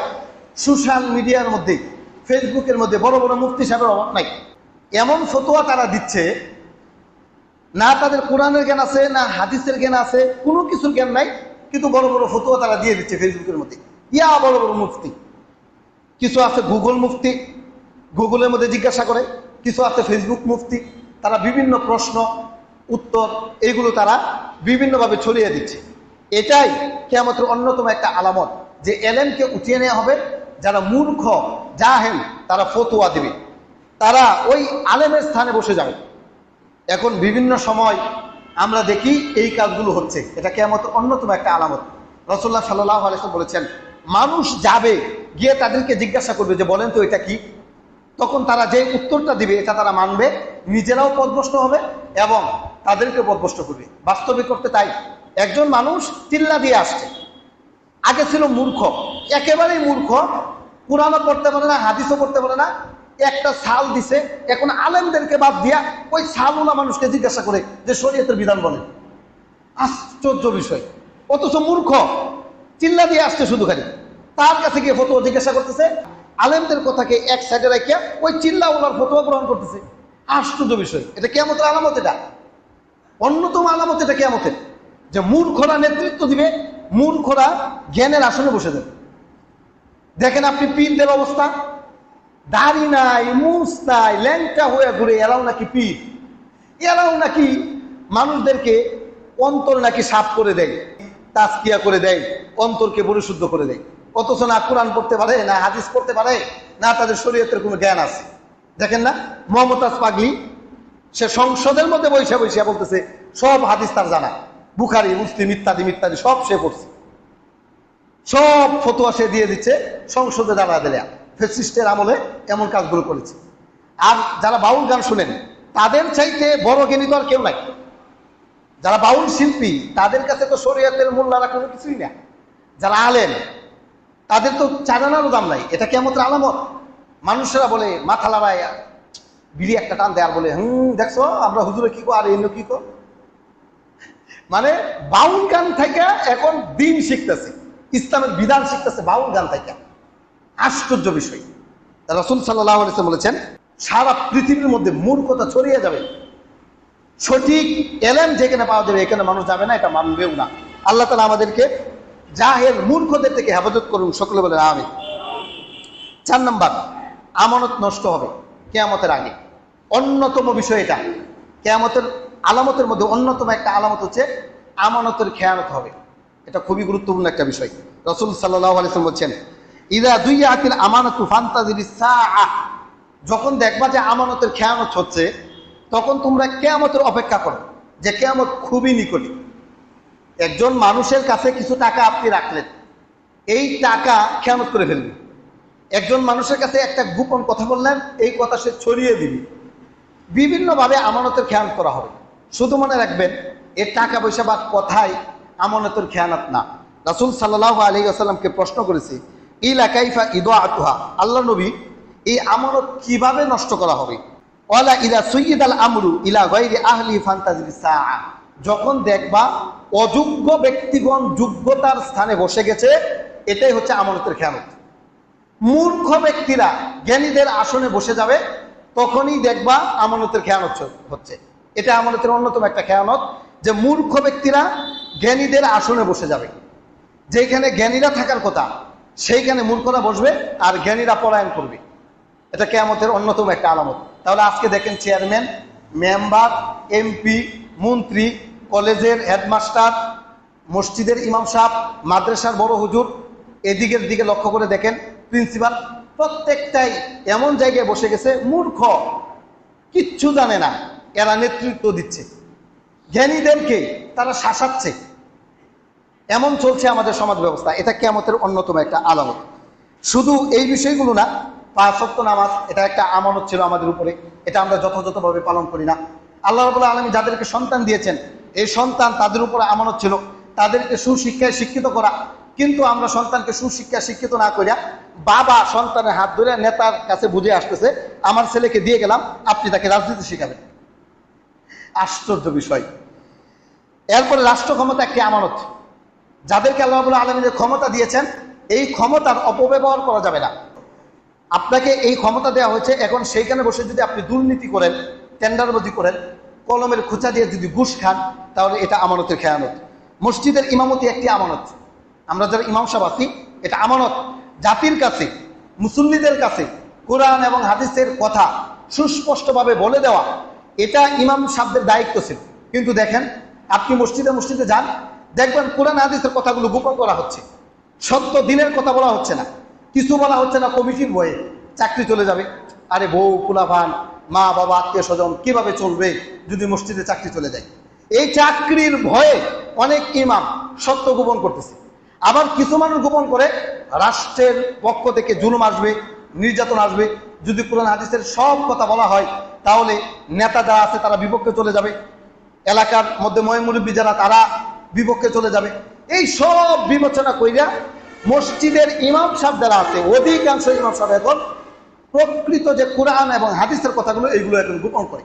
সোশ্যাল মিডিয়ার মধ্যে, ফেসবুকের মধ্যে বড় বড় মুফতি সাহেবের অভাব নাই। এমন ফতোয়া তারা দিচ্ছে, না তাদের কোরআনের জ্ঞান আছে, না হাদিসের জ্ঞান আছে, কোনো কিছুর জ্ঞান নাই, কিন্তু বড় বড় ফতোয়া তারা দিয়ে দিচ্ছে ফেসবুকের মধ্যে। ইয়া বড় বড় মুফতি। কিছু আছে গুগল মুফতি, গুগলের মধ্যে জিজ্ঞাসা করে। কিছু আছে ফেসবুক মুফতি, তারা বিভিন্ন প্রশ্ন উত্তর এইগুলো তারা বিভিন্নভাবে ছড়িয়ে দিচ্ছে। এটাই কিয়ামতের অন্যতম একটা আলামত যে এলেমকে উঠিয়ে নেওয়া হবে। যারা মূর্খ, জাহেল, তারা ফতোয়া দিবে, তারা ওই আলেমের স্থানে বসে যাবে। এখন বিভিন্ন সময় আমরা দেখি এই কাজগুলো হচ্ছে। এটা কিয়ামতের অন্যতম একটা আলামত। রাসূলুল্লাহ সাল্লাল্লাহু আলাইহি ওয়াসাল্লাম বলেছেন, মানুষ যাবে, গিয়ে তাদেরকে জিজ্ঞাসা করবে যে বলেন তো এটা কি। তখন তারা যে উত্তরটা দিবে এটা তারা মানবে, নিজেরাও পথভ্রষ্ট হবে এবং তাদেরকে পথভ্রষ্ট করবে। বাস্তবিক করতে তাই একজন মানুষ চিল্লা দিয়ে আসছে, আগে ছিল মূর্খ, একেবারেই মূর্খ, কুরআনও পড়তে পারে না, হাদিসও পড়তে পারে না, একটা সাল দিছে। এখন আলেমদেরকে বাদ দিয়া ওই সালওয়ালা মানুষকে জিজ্ঞাসা করে যে শরীয়তের বিধান বলেন। আশ্চর্য বিষয়। অথচ মূর্খ চিল্লা দিয়ে আসছে শুধু খালি, তার কাছে গিয়ে ফতোয়া জিজ্ঞাসা করতেছে, আলেমদের কথাকে এক সাইডে রাখিয়া ওই চিল্লা ওনার ফতোয়া গ্রহণ করতেছে। আশ্চর্য বিষয়। এটা কিয়ামতের আলামত। এটা অন্যতম আলামত। এটা কিয়ামতের যে মূর্খরা নেতৃত্ব দিবে, মূর্খরা জ্ঞানের আসনে বসে যাবে। দেখেন আপনি পীরদের অবস্থা, দাড়ি নাই, মুছ নাই, ল্যাংটা হয়ে ঘুরে, এরাও নাকি পীর, এরাও নাকি মানুষদেরকে অন্তর নাকি সাফ করে দেয়, তাজকিয়া করে দেয়, অন্তরকে পরিশুদ্ধ করে দেয়। অথচ না কোরআন পড়তে পারে, না হাদিস পড়তে পারে, না তাদের শরীয়তের কোনো জ্ঞান আছে। দেখেন না মমতাজ পাগলি, সে সংসদের মধ্যে বৈশা বৈশা বলতেছে সব হাদিস তার জানা, বুখারী, মুসলিম ইত্যাদি ইত্যাদি সব সে পড়ছে, সব ফতোয়া সে দিয়ে দিচ্ছে সংসদে দাঁড়া দিলে। ফ্যাসিস্টের আমলে এমন কাজগুলো করেছে। আর যারা বাউল গান শুনেন, তাদের চাইতে বড় জ্ঞানী তো আর কেউ নাই। যারা বাউল শিল্পী, তাদের কাছে তো শরীয়তের মোল্লারা কোনো কিছুই না। যারা আলেম, তাদের তো চারানারও দাম নাই। এটা কিয়ামতের আলামত। মানুষেরা বলে মাথা লড়ায় বিড়ি একটা টান দেয় আর বলে দেখছো আমরা হুজুরে কি কো আর এন্য কি কো। মানে বাউল গান থেকে এখন দিন শিখতেছে, ইসলামের বিধান শিখতেছে বাউল গান থেকে। আশ্চর্য বিষয়। রাসূল সাল্লাল্লাহু আলাইহি ওয়াসাল্লাম বলেছেন, সারা পৃথিবীর মধ্যে মূর্খতা ছড়িয়ে যাবে। সঠিক এলেম যেখানে পাওয়া যাবে এখানে মানুষ যাবে না, এটা মানবেও না। আল্লাহ তাআলা আমাদেরকে জাহেল মূর্খদের থেকে হেফাজত করুন, সকলে বলেন আমিন। 4 নাম্বার, আমানত নষ্ট হবে কিয়ামতের আগে। অন্যতম বিষয় এটা, কিয়ামতের আলামতের মধ্যে অন্যতম একটা আলামত হচ্ছে আমানতের খেয়ানত হবে। এটা খুবই গুরুত্বপূর্ণ একটা বিষয়। রাসূল সাল্লাল্লাহু আলাইহি ওয়াসাল্লাম বলছেন, ইযা দুইয়াতিল আমানাতু ফান্তাজিরিস সাআহ, যখন দেখবা যে আমানতের খেয়ানত হচ্ছে তখন তোমরা কিয়ামতের অপেক্ষা করো, যে কিয়ামত খুবই নিকটে। একজন মানুষের কাছে কিছু টাকা আপনি রাখলেন, এই টাকা খেয়ানত করে ফেলবে। একজন মানুষের কাছে একটা গোপন কথা বললেন, এই কথা সে ছড়িয়ে দিবে। বিভিন্নভাবে আমানতের খেয়ানত করা হবে। শুধু মনে রাখবেন, এর টাকা পয়সা বা কথাই আমানতের খেয়ানত না। রাসূল সাল্লাল্লাহু আলাইহি ওয়াসাল্লামকে প্রশ্ন করেছে, ইলা কাইফা ইদাআতুহা, আল্লাহ নবী এই আমানত কিভাবে নষ্ট করা হবে? ওয়ালা ইদা সুইয়িদাল আমরু ইলা গায়রি আহলি ফান্তাজিরিস সাআ, যখন দেখবা অযোগ্য ব্যক্তিগণ যোগ্যতার স্থানে বসে গেছে, এটাই হচ্ছে আমানতের খেয়ানত। মূর্খ ব্যক্তিরা জ্ঞানীদের আসনে বসে যাবে, তখনই দেখবা আমানতের খেয়ানত হচ্ছে। এটা আমানতের অন্যতম একটা খেয়ানত, যে মূর্খ ব্যক্তিরা জ্ঞানীদের আসনে বসে যাবে। যেখানে জ্ঞানীরা থাকার কথা সেইখানে মূর্খরা বসবে আর জ্ঞানীরা পলায়ন করবে। এটা কিয়ামতের অন্যতম একটা আলামত। তাহলে আজকে দেখেন চেয়ারম্যান, মেম্বার, এমপি, মন্ত্রী, কলেজের হেডমাস্টার, মসজিদের ইমাম সাহেব, মাদ্রাসার বড় হুজুর, এদিকের দিকে লক্ষ্য করে দেখেন প্রিন্সিপাল, প্রত্যেকটাই এমন জায়গায় বসে গেছে, মূর্খ, কিচ্ছু জানে না, এরা নেতৃত্ব দিচ্ছে, জ্ঞানীদেরকে তারা শাসাচ্ছে। এমন চলছে আমাদের সমাজ ব্যবস্থা। এটা কিয়ামতের অন্যতম একটা আলামত। শুধু এই বিষয়গুলো না, 5 ওয়াক্ত নামাজ এটা একটা আমানত ছিল আমাদের উপরে, এটা আমরা যথাযথভাবে পালন করি না। আল্লাহ রাব্বুল আলামিন যাদেরকে সন্তান দিয়েছেন, এই সন্তান তাদের উপরে আমানত ছিল তাদেরকে সুশিক্ষায় শিক্ষিত করা, কিন্তু আমরা সন্তানকে সুশিক্ষায় শিক্ষিত না করিয়া বাবা সন্তানের হাত ধরে নেতার কাছে বুঝে আসতেছে, আমার ছেলেকে দিয়ে গেলাম, আপনি তাকে রাজনীতি শিখাবেন। আশ্চর্য বিষয়। এরপরে রাষ্ট্র ক্ষমতা একটি আমানত, যাদেরকে আল্লাহ রাব্বুল আলামিনের ক্ষমতা দিয়েছেন, এই ক্ষমতার অপব্যবহার করা যাবে না। আপনাকে এই ক্ষমতা দেওয়া হয়েছে, এখন সেইখানে বসে যদি আপনি দুর্নীতি করেন, টেন্ডারবাজি করেন, কলমের খোঁচা দিয়ে যদি ঘুষ খান, তাহলে এটা আমানতের খেয়ানত। মসজিদের ইমামতি একটি আমানত, আমরা যারা ইমাম সাহেব আছি এটা আমানত। জাতির কাছে, মুসল্লিদের কাছে কোরআন এবং হাদিসের কথা সুস্পষ্টভাবে বলে দেওয়া, এটা ইমাম সাহেবদের দায়িত্ব ছিল। কিন্তু দেখেন, আপনি মসজিদে মসজিদে যান, দেখবেন কোরআন হাদিসের কথাগুলো গোপন করা হচ্ছে, সত্য দিনের কথা বলা হচ্ছে না, কিছু বলা হচ্ছে না কমিটির ভয়ে, চাকরি চলে যাবে। আরে বউ, পোলাপান, মা বাবা, আত্মীয় স্বজন কিভাবে চলবে যদি মসজিদে চাকরি চলে যায়? এই চাকরির ভয়ে অনেক ইমাম সত্য গোপন করতেছে। আবার কিছু মানুষ গোপন করে রাষ্ট্রের পক্ষ থেকে জুলুম আসবে, নির্যাতন আসবে, যদি কোরআন হাদিসের সব কথা বলা হয় তাহলে নেতা যারা আছে তারা বিপক্ষে চলে যাবে, এলাকার মধ্যে মুরব্বী যারা তারা বিপক্ষে চলে যাবে। এই সব বিবেচনা কইরা মসজিদের ইমাম সাহেব যারা আছে, অধিকাংশ ইমাম সাহেব এখন প্রকৃত যে কোরআন এবং হাদিসের কথাগুলো এইগুলো এখন গোপন করে।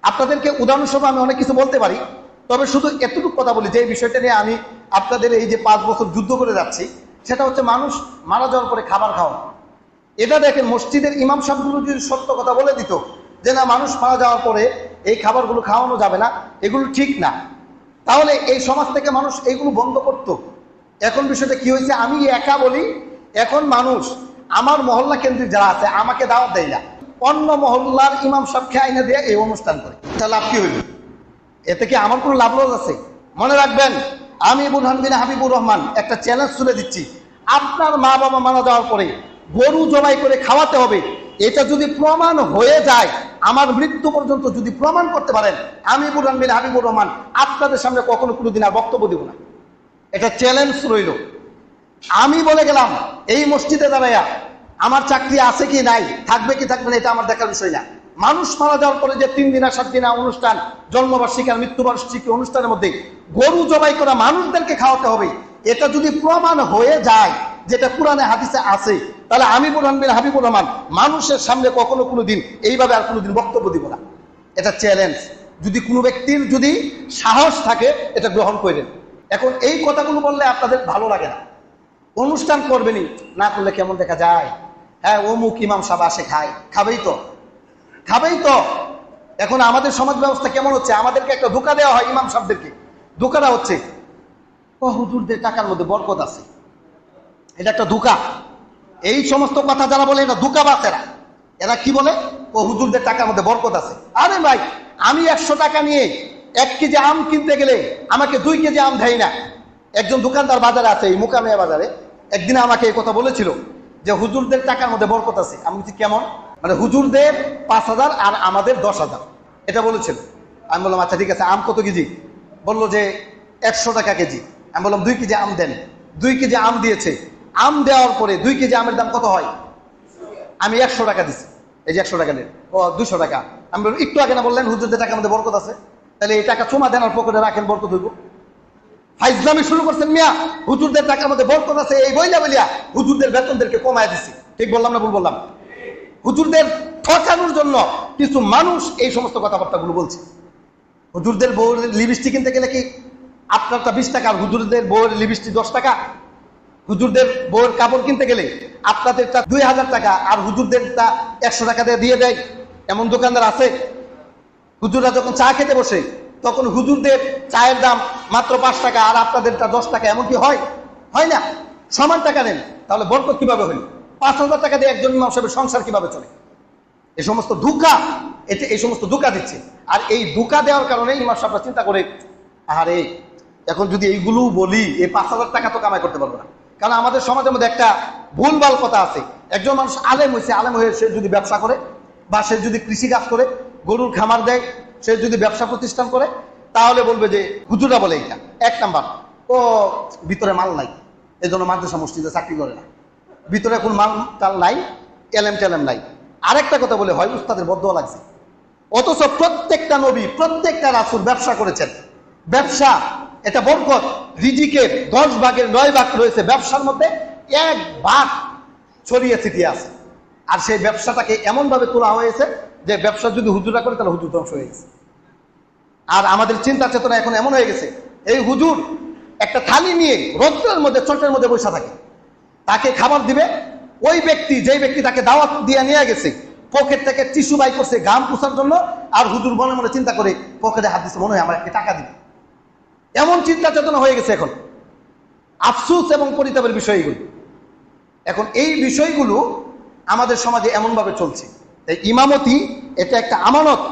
আপনাদেরকে উদাহরণস্বরূপ আমি অনেক কিছু বলতে পারি, তবে শুধু এতটুকু কথা বলি যে এই বিষয়টা নিয়ে আমি আপনাদের এই যে 5 বছর যুদ্ধ করে যাচ্ছি, সেটা হচ্ছে মানুষ মারা যাওয়ার পরে খাবার খাওয়ানো। এটা দেখেন, মসজিদের ইমাম সাহেবগুলো যদি সত্য কথা বলে দিত যে না, মানুষ মারা যাওয়ার পরে এই খাবারগুলো খাওয়ানো যাবে না, এগুলো ঠিক না, তাহলে এই সমাজ থেকে মানুষ এইগুলো বন্ধ করতো। এখন বিষয়টা কি হয়েছে, আমি একা বলি, এখন মানুষ আমার মহল্লা কেন্দ্রিক যারা আছে আমাকে দাওয়াত দেয় না, অন্য মহল্লার ইমাম সাহেবকে আইনা দিয়ে এই অনুষ্ঠান করে। তাহলে লাভ কি হইল? এতে কি আমার কোনো লাভ লস আছে? মনে রাখবেন, আমি বুরহান বিন হাবিবুর রহমান একটা চ্যালেঞ্জ তুলে দিচ্ছি, আপনার মা বাবা মারা যাওয়ার পরে গরু জবাই করে খাওয়াতে হবে, এটা যদি প্রমাণ হয়ে যায়, আমার মৃত্যু পর্যন্ত যদি প্রমাণ করতে পারেন, আমি বুরহান বিন হাবিবুর রহমান আপনাদের সামনে কখনো কোনোদিন আর বক্তব্য দিব না। এটা চ্যালেঞ্জ রইল। আমি বলে গেলাম, এই মসজিদে দাঁড়াইয়া আমার চাকরি আছে কি নাই, থাকবে কি থাকবে না, এটা আমার দেখার বিষয় না। মানুষ মারা যাওয়ার পরে যে 3 দিন আর 7 দিন অনুষ্ঠান, জন্মবার্ষিকী আর মৃত্যুবার্ষিকী অনুষ্ঠানের মধ্যে গরু জবাই করা মানুষদেরকে খাওয়াতে হবে, এটা যদি প্রমাণ হয়ে যায় যেটা কোরআনে হাদিসে আছে, তাহলে আমি বুরহান বিন হাবিবুর রহমান মানুষের সামনে কখনো কোনোদিন এইভাবে আর কোনোদিন বক্তব্য দিব না। এটা চ্যালেঞ্জ। যদি কোনো ব্যক্তির যদি সাহস থাকে এটা গ্রহণ করেন। এখন এই কথাগুলো বললে আপনাদের ভালো লাগে না, অনুষ্ঠান করবেনই, না করলে কেমন দেখা যায়। হ্যাঁ, অমুক ইমাম সাহেব আসে খায়, খাবেই তো, খাবেই তো। এখন আমাদের সমাজ ব্যবস্থা কেমন হচ্ছে, আমাদেরকে একটা ধোঁকা দেওয়া হয়, ইমাম সাহেবদেরকে ধোঁকাটা হচ্ছে হুজুরদের টাকার মধ্যে বরকত আছে, এটা একটা ধোঁকা। এই সমস্ত কথা যারা বলে এটা ধোঁকাবাজ। এরা কি বলে, হুজুরদের টাকার মধ্যে বরকত আছে। আরে ভাই, আমি 100 টাকা নিয়ে 1 কেজি আম কিনতে গেলে আমাকে 2 কেজি আম দেয় না। একজন দোকানদার বাজারে আছে, এই মুকামিয়া বাজারে, একদিন আমাকে এই কথা বলেছিল যে হুজুরদের টাকার মধ্যে বরকত আছে। আমি বলছি কেমন, মানে হুজুরদের 5,000 আর আমাদের 10,000, এটা বলেছিল। আমি বললাম আচ্ছা ঠিক আছে, আম কত কেজি? বললো যে 100 টাকা কেজি। আমি বললাম 2 কেজি আম দেন। 2 কেজি আম দিয়েছে। আম দেওয়ার পরে 2 কেজি আমের দাম কত হয়? আমি 100 টাকা দিচ্ছি। এই যে 100 টাকা নেন, ও 200 টাকা। আমি বললাম একটু আগে না বললেন হুজুরদের টাকার মধ্যে বরকত আছে, তাহলে এই টাকা চুমা দেন আর পকেটে রাখেন, বরকত হইব। ফাইজলামি শুরু করছেন মিয়া, হুজুরদের টাকার মধ্যে বরকত আছে এই বইলা বলিয়া হুজুরদের বেতনদেরকে কমায় দিছি। ঠিক বললাম না ভুল বললাম? হুজুরদের ঠকানোর জন্য কিছু মানুষ এই সমস্ত কথাবার্তাগুলো বলছে। হুজুরদের বউর লিপস্টিক কিনতে গেলে কি আপনারটা 20 টাকা আর হুজুরদের বউর লিপস্টিক 10 টাকা? হুজুরদের বউয়ের কাপড় কিনতে গেলে আপনাদেরটা 2000 টাকা আর হুজুরদেরটা 100 টাকা দিয়ে দেয়, এমন দোকানদার আছে? হুজুররা যখন চা খেতে বসে তখন হুজুরদের চায়ের দাম মাত্র 5 টাকা আর আপনাদেরটা 10 টাকা, এমন কি হয়? হয় না। সমান টাকা নেন, তাহলে বরকত কিভাবে হইল? 5,000 টাকা দিয়ে একজন ইমাম সাহেবের সংসার কিভাবে চলে? এই সমস্ত ধোঁকা, এই সমস্ত ধোঁকা দিচ্ছে। আর এই ধোঁকা দেওয়ার কারণে ইমাম সাহেবরা চিন্তা করে, আরে এখন যদি এইগুলো বলি, এই 5,000 টাকা তো কামাই করতে পারবো না। কারণ আমাদের সমাজের মধ্যে একটা ভুলভাল কথা আছে, একজন মানুষ আলেম হয়েছে, আলেম হয়ে সে যদি ব্যবসা করে বা সে যদি কৃষি কাজ করে, গরুর খামার দেয়, সে যদি ব্যবসা প্রতিষ্ঠান করে, তাহলে বলবে যে হুজুরা বলে এইটা 1 নাম্বার, ও ভিতরে মাল নাই, এই জন্য মাদ্রাসা মসজিদে চাকরি করে না, ভিতরে কোন মাল টাল নাই, এলেম টেলেম নাই। আরেকটা কথা বলে হয় উস্তাদের বদদোয়া লাগছে। অথচ প্রত্যেকটা নবী, প্রত্যেকটা রাসূল ব্যবসা করেছেন। ব্যবসা এটা বরকত, রিজিকের 10 ভাগের 9 ভাগ রয়েছে ব্যবসার মধ্যে, 1 ভাগ ছড়িয়ে ছিটিয়ে আছে। আর সেই ব্যবসাটাকে এমন ভাবে তোলা হয়েছে যে ব্যবসা যদি হুজুরা করে তাহলে হুজুর ধ্বংস হয়ে গেছে। আর আমাদের চিন্তা চেতনা এখন এমন হয়ে গেছে, এই হুজুর একটা থালি নিয়ে রৌদ্রের মধ্যে চটের মধ্যে বসে থাকে, তাকে খাবার দিবে ওই ব্যক্তি, যেই ব্যক্তি তাকে দাওয়াত দিয়ে নিয়ে গেছে, পকেট থেকে টিস্যু বাই করছে গাম পুষার জন্য, আর হুজুর মনে মনে চিন্তা করে পকেটে হাত দিচ্ছে, মনে হয় আমার একটি টাকা দিবে। এমন চিন্তা চেতনা হয়ে গেছে এখন। আফসোস এবং পরিতাপের বিষয় এগুলো। এখন এই বিষয়গুলো আমাদের সমাজে এমনভাবে চলছে। তাই ইমামতি এটা একটা আমানত,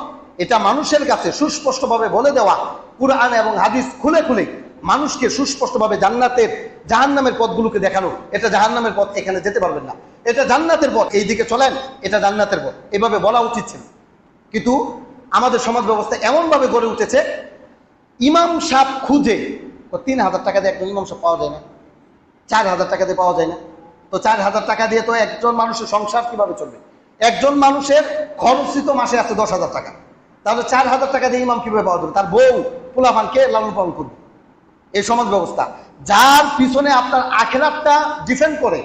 এটা মানুষের কাছে সুস্পষ্টভাবে বলে দেওয়া, কুরআন এবং হাদিস খুলে খুলে মানুষকে সুস্পষ্টভাবে জান্নাতের জাহান্নামের পথগুলোকে দেখানো। এটা জাহান্নামের পথ, এখানে যেতে পারবেন না, এটা জান্নাতের পথ, এই দিকে চলেন, এটা জান্নাতের পথ, এভাবে বলা উচিত ছিল। কিন্তু আমাদের সমাজ ব্যবস্থা এমনভাবে গড়ে উঠেছে, ইমাম সাহেব খুঁজে 3,000 টাকা দিয়ে একজন ইমাম সাহেব পাওয়া যায় না, 4,000 টাকা দিয়ে পাওয়া যায় না। তো 4,000 টাকা দিয়ে তো একজন মানুষের সংসার কিভাবে চলবে? একজন মানুষের খরচই তো মাসে আছে 10,000 টাকা, তাহলে 4,000 টাকা দিয়ে ইমাম কিভাবে পাওয়া যাবে? তার বউ পোলাপান কে লালন পালন করবে? এই সমাজ ব্যবস্থা, যার পিছনে আপনার আখেরাতটা ডিপেন্ড করে,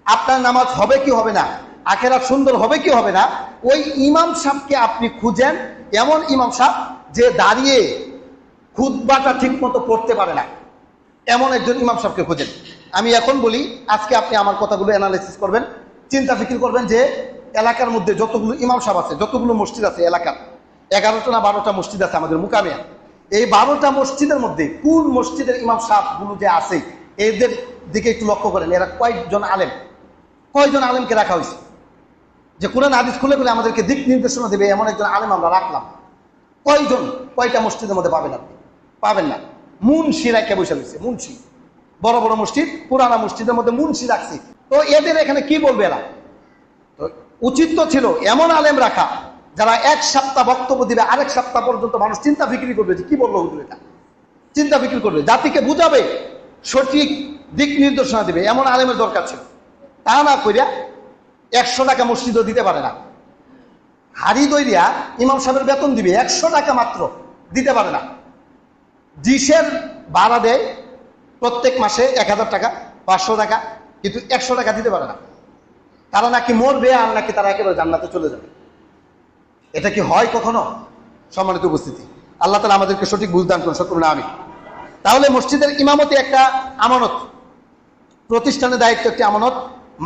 আপনার নামাজ হবে কি হবে না, আখেরাত সুন্দর হবে কি হবে না, ওই ইমাম সাহেবকে আপনি খুঁজেন। এমন ইমাম সাহেব যে দাঁড়িয়ে খুতবাটা ঠিক মতো পড়তে পারে না, এমন একজন ইমাম সাহেবকে খোঁজেন। আমি এখন বলি, আজকে আপনি আমার কথাগুলো অ্যানালাইসিস করবেন, চিন্তা ফিকির করবেন যে এলাকার মধ্যে যতগুলো ইমাম সাহেব আছে, যতগুলো মসজিদ আছে এলাকার, 11টা না 12টা মসজিদ আছে আমাদের মুকামিয়া, এই 12টা মসজিদের মধ্যে কোন মসজিদের ইমাম সাহেবগুলো যে আছে এদের দিকে একটু লক্ষ্য করেন। এরা কয়জন আলেম, কয়জন আলেমকে রাখা হয়েছে যে কোরআন হাদিস খুলে খুলে আমাদেরকে দিক নির্দেশনা দেবে, এমন একজন আলেম আমরা রাখলাম? কয়জন? কয়টা মসজিদের মধ্যে পাবেন আপনি? পাবেন না। মুন্সি রাখে বসে রয়েছে, মুন্সি, বড় বড় মসজিদ, পুরানা মসজিদের মধ্যে মুন্সি রাখছি। তো এদের এখানে কি বলবে এরা? তো উচিত তো ছিল এমন আলেম রাখা যারা 1 সপ্তাহ বক্তব্য দিবে, আরেক সপ্তাহ পর্যন্ত মানুষ চিন্তা ফিক্রি করবে যে কি বললো হুজুর, এটা চিন্তা ফিক্রি করবে, জাতিকে বুঝাবে, সঠিক দিক নির্দেশনা দিবে, এমন আলেমের দরকার ছিল। তা না কইরা 100 টাকা মসজিদও দিতে পারে না, হাড়ি দইরিয়া ইমাম সাহেবের বেতন দিবে 100 টাকা মাত্র, দিতে পারে না। ডিশের ভাড়া দেয় প্রত্যেক মাসে 1,000 টাকা, 500 টাকা, কিন্তু 100 টাকা দিতে পারে না। তারা নাকি মরবে আর নাকি তারা একেবারে জান্নাতে চলে যাবে। এটা কি হয় কখনো? সম্মানিত উপস্থিতি, আল্লাহ তাআলা আমাদেরকে সঠিক বুঝদান করুন, সকলে না আমি। তাহলে মসজিদের ইমামতি একটা আমানত, প্রতিষ্ঠানের দায়িত্ব একটি আমানত,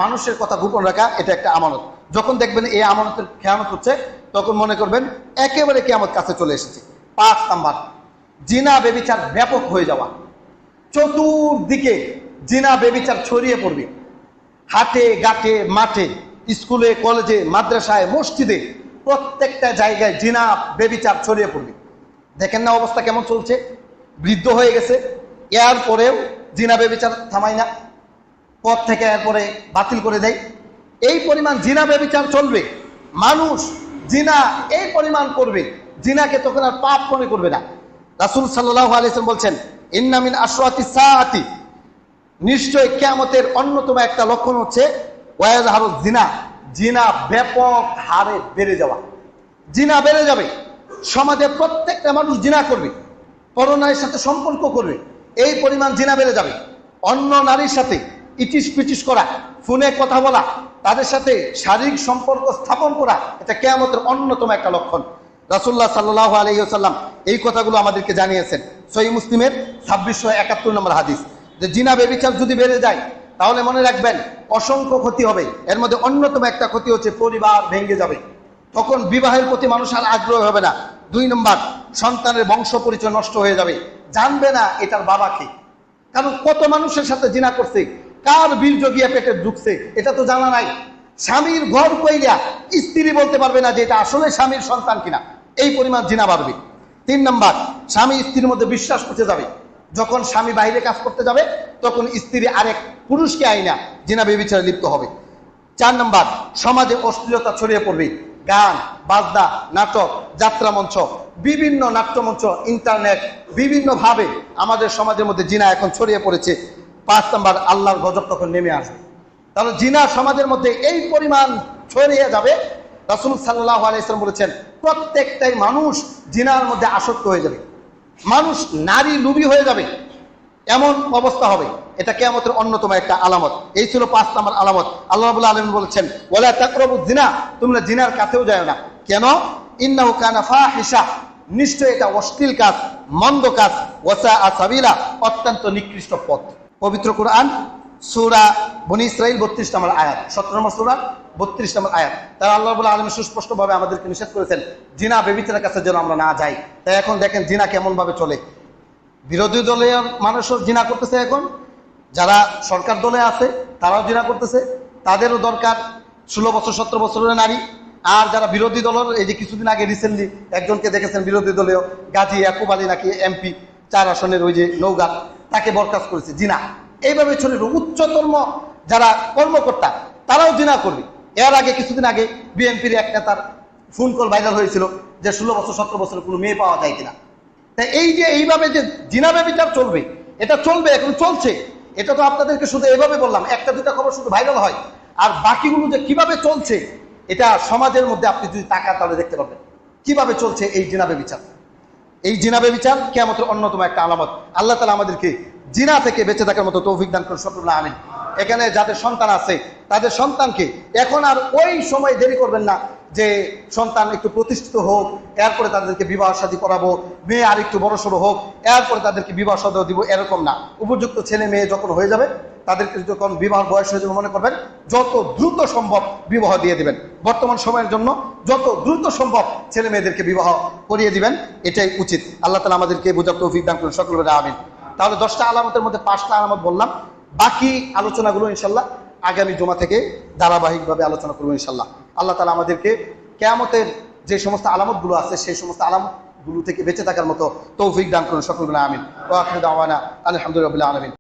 মানুষের কথা গোপন রাখা এটা একটা আমানত। যখন দেখবেন এই আমানতের খেয়ানত হচ্ছে, তখন মনে করবেন একেবারে কিয়ামত কাছে চলে এসেছে। 5 নাম্বার, জিনা বেবিচার ব্যাপক হয়ে যাওয়া। চতুর্দিকে জিনা বেবিচার ছড়িয়ে পড়বে, হাটে ঘাটে মাঠে, স্কুলে কলেজে মাদ্রাসায় মসজিদে প্রত্যেকটা জায়গায় জিনা বেবিচার ছড়িয়ে পড়বে। দেখেন না অবস্থা কেমন চলছে, বৃদ্ধ হয়ে গেছে, এরপরেও জিনা বেবিচার থামায় না, পথ থেকে এরপরে বাতিল করে দেয়। এই পরিমাণ জিনা বেবিচার চলবে, মানুষ জিনা এই পরিমাণ করবে, জিনাকে তখন আর পাপ মনে করবে না। রাসূল সাল্লাল্লাহু আলাইহি ওয়াসাল্লাম বলছেন, ইন্না মিন আশরাতিস সাআতি, নিশ্চয় কিয়ামতের অন্যতম একটা লক্ষণ হচ্ছে ওয়ায়াজহারুজ জিনা, জিনা ব্যাপক হারে বেড়ে যাওয়া। জিনা বেড়ে যাবে, সমাজের প্রত্যেকটা মানুষ জিনা করবে, পরনারীর সাথে সম্পর্ক করবে, এই পরিমাণ জিনা বেড়ে যাবে। অন্য নারীর সাথে ইটিস পিটিস করা, ফোনে কথা বলা, তাদের সাথে শারীরিক সম্পর্ক স্থাপন করা, এটা কিয়ামতের অন্যতম একটা লক্ষণ। রাসূলুল্লাহ সাল্লাল্লাহু আলাইহি ওয়াসাল্লাম এই কথাগুলো আমাদেরকে জানিয়েছেন। সহিহ মুসলিমের 2671 নম্বর হাদিস, যে জিনা বেবিচার যদি বেড়ে যায় তাহলে মনে রাখবেন অসংখ্য ক্ষতি হবে। এর মধ্যে অন্যতম একটা ক্ষতি হচ্ছে পরিবার ভেঙে যাবে, তখন বিবাহের প্রতি মানুষ আর আগ্রহ হবে না। 2 নম্বর, সন্তানের বংশ পরিচয় নষ্ট হয়ে যাবে, জানবে না এটার বাবাকে। কারণ কত মানুষের সাথে জিনা করছে, কার বীর্য গিয়ে পেটে ঢুকছে এটা তো জানা নাই। স্বামীর ঘর কইরা স্ত্রী বলতে পারবে না যে এটা আসলে স্বামীর সন্তান কিনা, এই পরিমাণ জিনা বাড়বে। 3 নম্বর, স্বামী স্ত্রীর মধ্যে বিশ্বাস উঠে যাবে। যখন স্বামী বাইরে কাজ করতে যাবে তখন স্ত্রী আরেক পুরুষকে আইনা জিনা বেবিচারে লিপ্ত হবে। 4 নম্বর, সমাজে অশ্লীলতা ছড়িয়ে পড়বে, গান বাজনা নাটক যাত্রা মঞ্চ, বিভিন্ন নাট্যমঞ্চ, ইন্টারনেট, বিভিন্নভাবে আমাদের সমাজের মধ্যে জিনা এখন ছড়িয়ে পড়েছে। 5 নম্বর, আল্লাহর গজব তখন নেমে আসবে। তাহলে জিনা সমাজের মধ্যে এই পরিমাণ ছড়িয়ে যাবে, রাসূল সাল্লাল্লাহু আলাইহি ওয়াসাল্লাম বলেছেন প্রত্যেকটাই মানুষ জিনার মধ্যে আসক্ত হয়ে যাবে, মানুষ নারী লোভী হয়ে যাবে, এমন অবস্থা হবে। এটা কিয়ামতের অন্যতম একটা আলামত। এই ছিল 5 নম্বর আলামত। আল্লাহ রাব্বুল আলামিন বলেছেন ওয়ালা তাকরাবুজ জিনা, তোমরা জিনার কাছেও যাও না। কেন? ইন্নাহু কানা ফাহিশা, নিশ্চয় এটা অশ্লীল কাজ, মন্দ কাজ, ওয়াসা সাবিলা, অত্যন্ত নিকৃষ্ট পথ। পবিত্র কোরআন সূরা বনী ইসরাঈল 32 নম্বর আয়াত, 17 নম্বর সূরা 32 নম্বর আয়াত। তারা আল্লাহ রাব্বুল আলামিন সুস্পষ্টভাবে আমাদেরকে নিষেধ করেছেন জিনা বেবিচারের কাছে যেন আমরা না যাই। তাই এখন দেখেন জিনা কেমন ভাবে চলে, বিরোধী দলীয় মানুষও জিনা করতেছে, এখন যারা সরকার দলে আছে তারাও জিনা করতেছে, তাদেরও দরকার 16 বছর 17 বছরের নারী। আর যারা বিরোধী দলের, এই যে কিছুদিন আগে রিসেন্টলি একজনকে দেখেছেন বিরোধী দলীয় গাজী ইয়াকুব আলী নাকি এমপি 4 আসনের, ওই যে নওগাঁ, তাকে বরখাস্ত করেছে। জিনা এইভাবে ছড়িয়ে উচ্চতম যারা কর্মকর্তা তারাও জিনা করবে। এর আগে কিছুদিন আগে বিএনপির এক নেতার ফোন কল ভাইরাল হয়েছিল যে 16 বছর 17 বছরের কোনো মেয়ে পাওয়া যায় কিনা। তাই এই যে এইভাবে যে জিনা বেবিচার চলবে, এটা চলবে, এখন চলছে। এটা তো আপনাদেরকে শুধু এইভাবে বললাম, একটা দুটা খবর শুধু ভাইরাল হয়, আর বাকিগুলো যে কিভাবে চলছে এটা সমাজের মধ্যে আপনি যদি তাকান তাহলে দেখতে পাবেন কিভাবে চলছে এই জিনা বেবিচার। এই জিনা বেবিচার কিয়ামতের অন্যতম একটা আলামত। আল্লাহ তাআলা আমাদেরকে জিনা থেকে বেঁচে থাকার মতো তৌফিক দান করুন, সকলে আমিন। এখানে যাদের সন্তান আছে তাদের সন্তানকে এখন আর ওই সময় দেরি করবেন না যে সন্তান একটু প্রতিষ্ঠিত হোক, এরপরে তাদেরকে বিবাহ শাদী করাবো, মেয়ে আর একটু বড়সড় হোক, এরপরে তাদেরকে বিবাহ শাদী দিব, এরকম না। উপযুক্ত ছেলে মেয়ে যখন হয়ে যাবে, তাদেরকে যখন বিবাহ বয়স হয়ে যাবে, মনে করবেন যত দ্রুত সম্ভব বিবাহ দিয়ে দিবেন। বর্তমান সময়ের জন্য যত দ্রুত সম্ভব ছেলে মেয়েদেরকে বিবাহ করিয়ে দিবেন, এটাই উচিত। আল্লাহ তাআলা আমাদেরকে বোঝার তৌফিক দান করুন, সকলে আমিন। তাহলে 10টা আলামতের মধ্যে 5টা আলামত বললাম, বাকি আলোচনাগুলো ইনশাল্লাহ আগামী জুমা থেকে ধারাবাহিকভাবে আলোচনা করবো ইনশাল্লাহ। আল্লাহ তাআলা আমাদেরকে কিয়ামতের যে সমস্ত আলামতগুলো আছে সেই সমস্ত আলামতগুলো থেকে বেঁচে থাকার মতো তৌফিক দান করুন, সকলে আমিন। ওয়া আখিরু দাওয়ানা আলহামদুলিল্লাহি রাব্বিল আলামিন।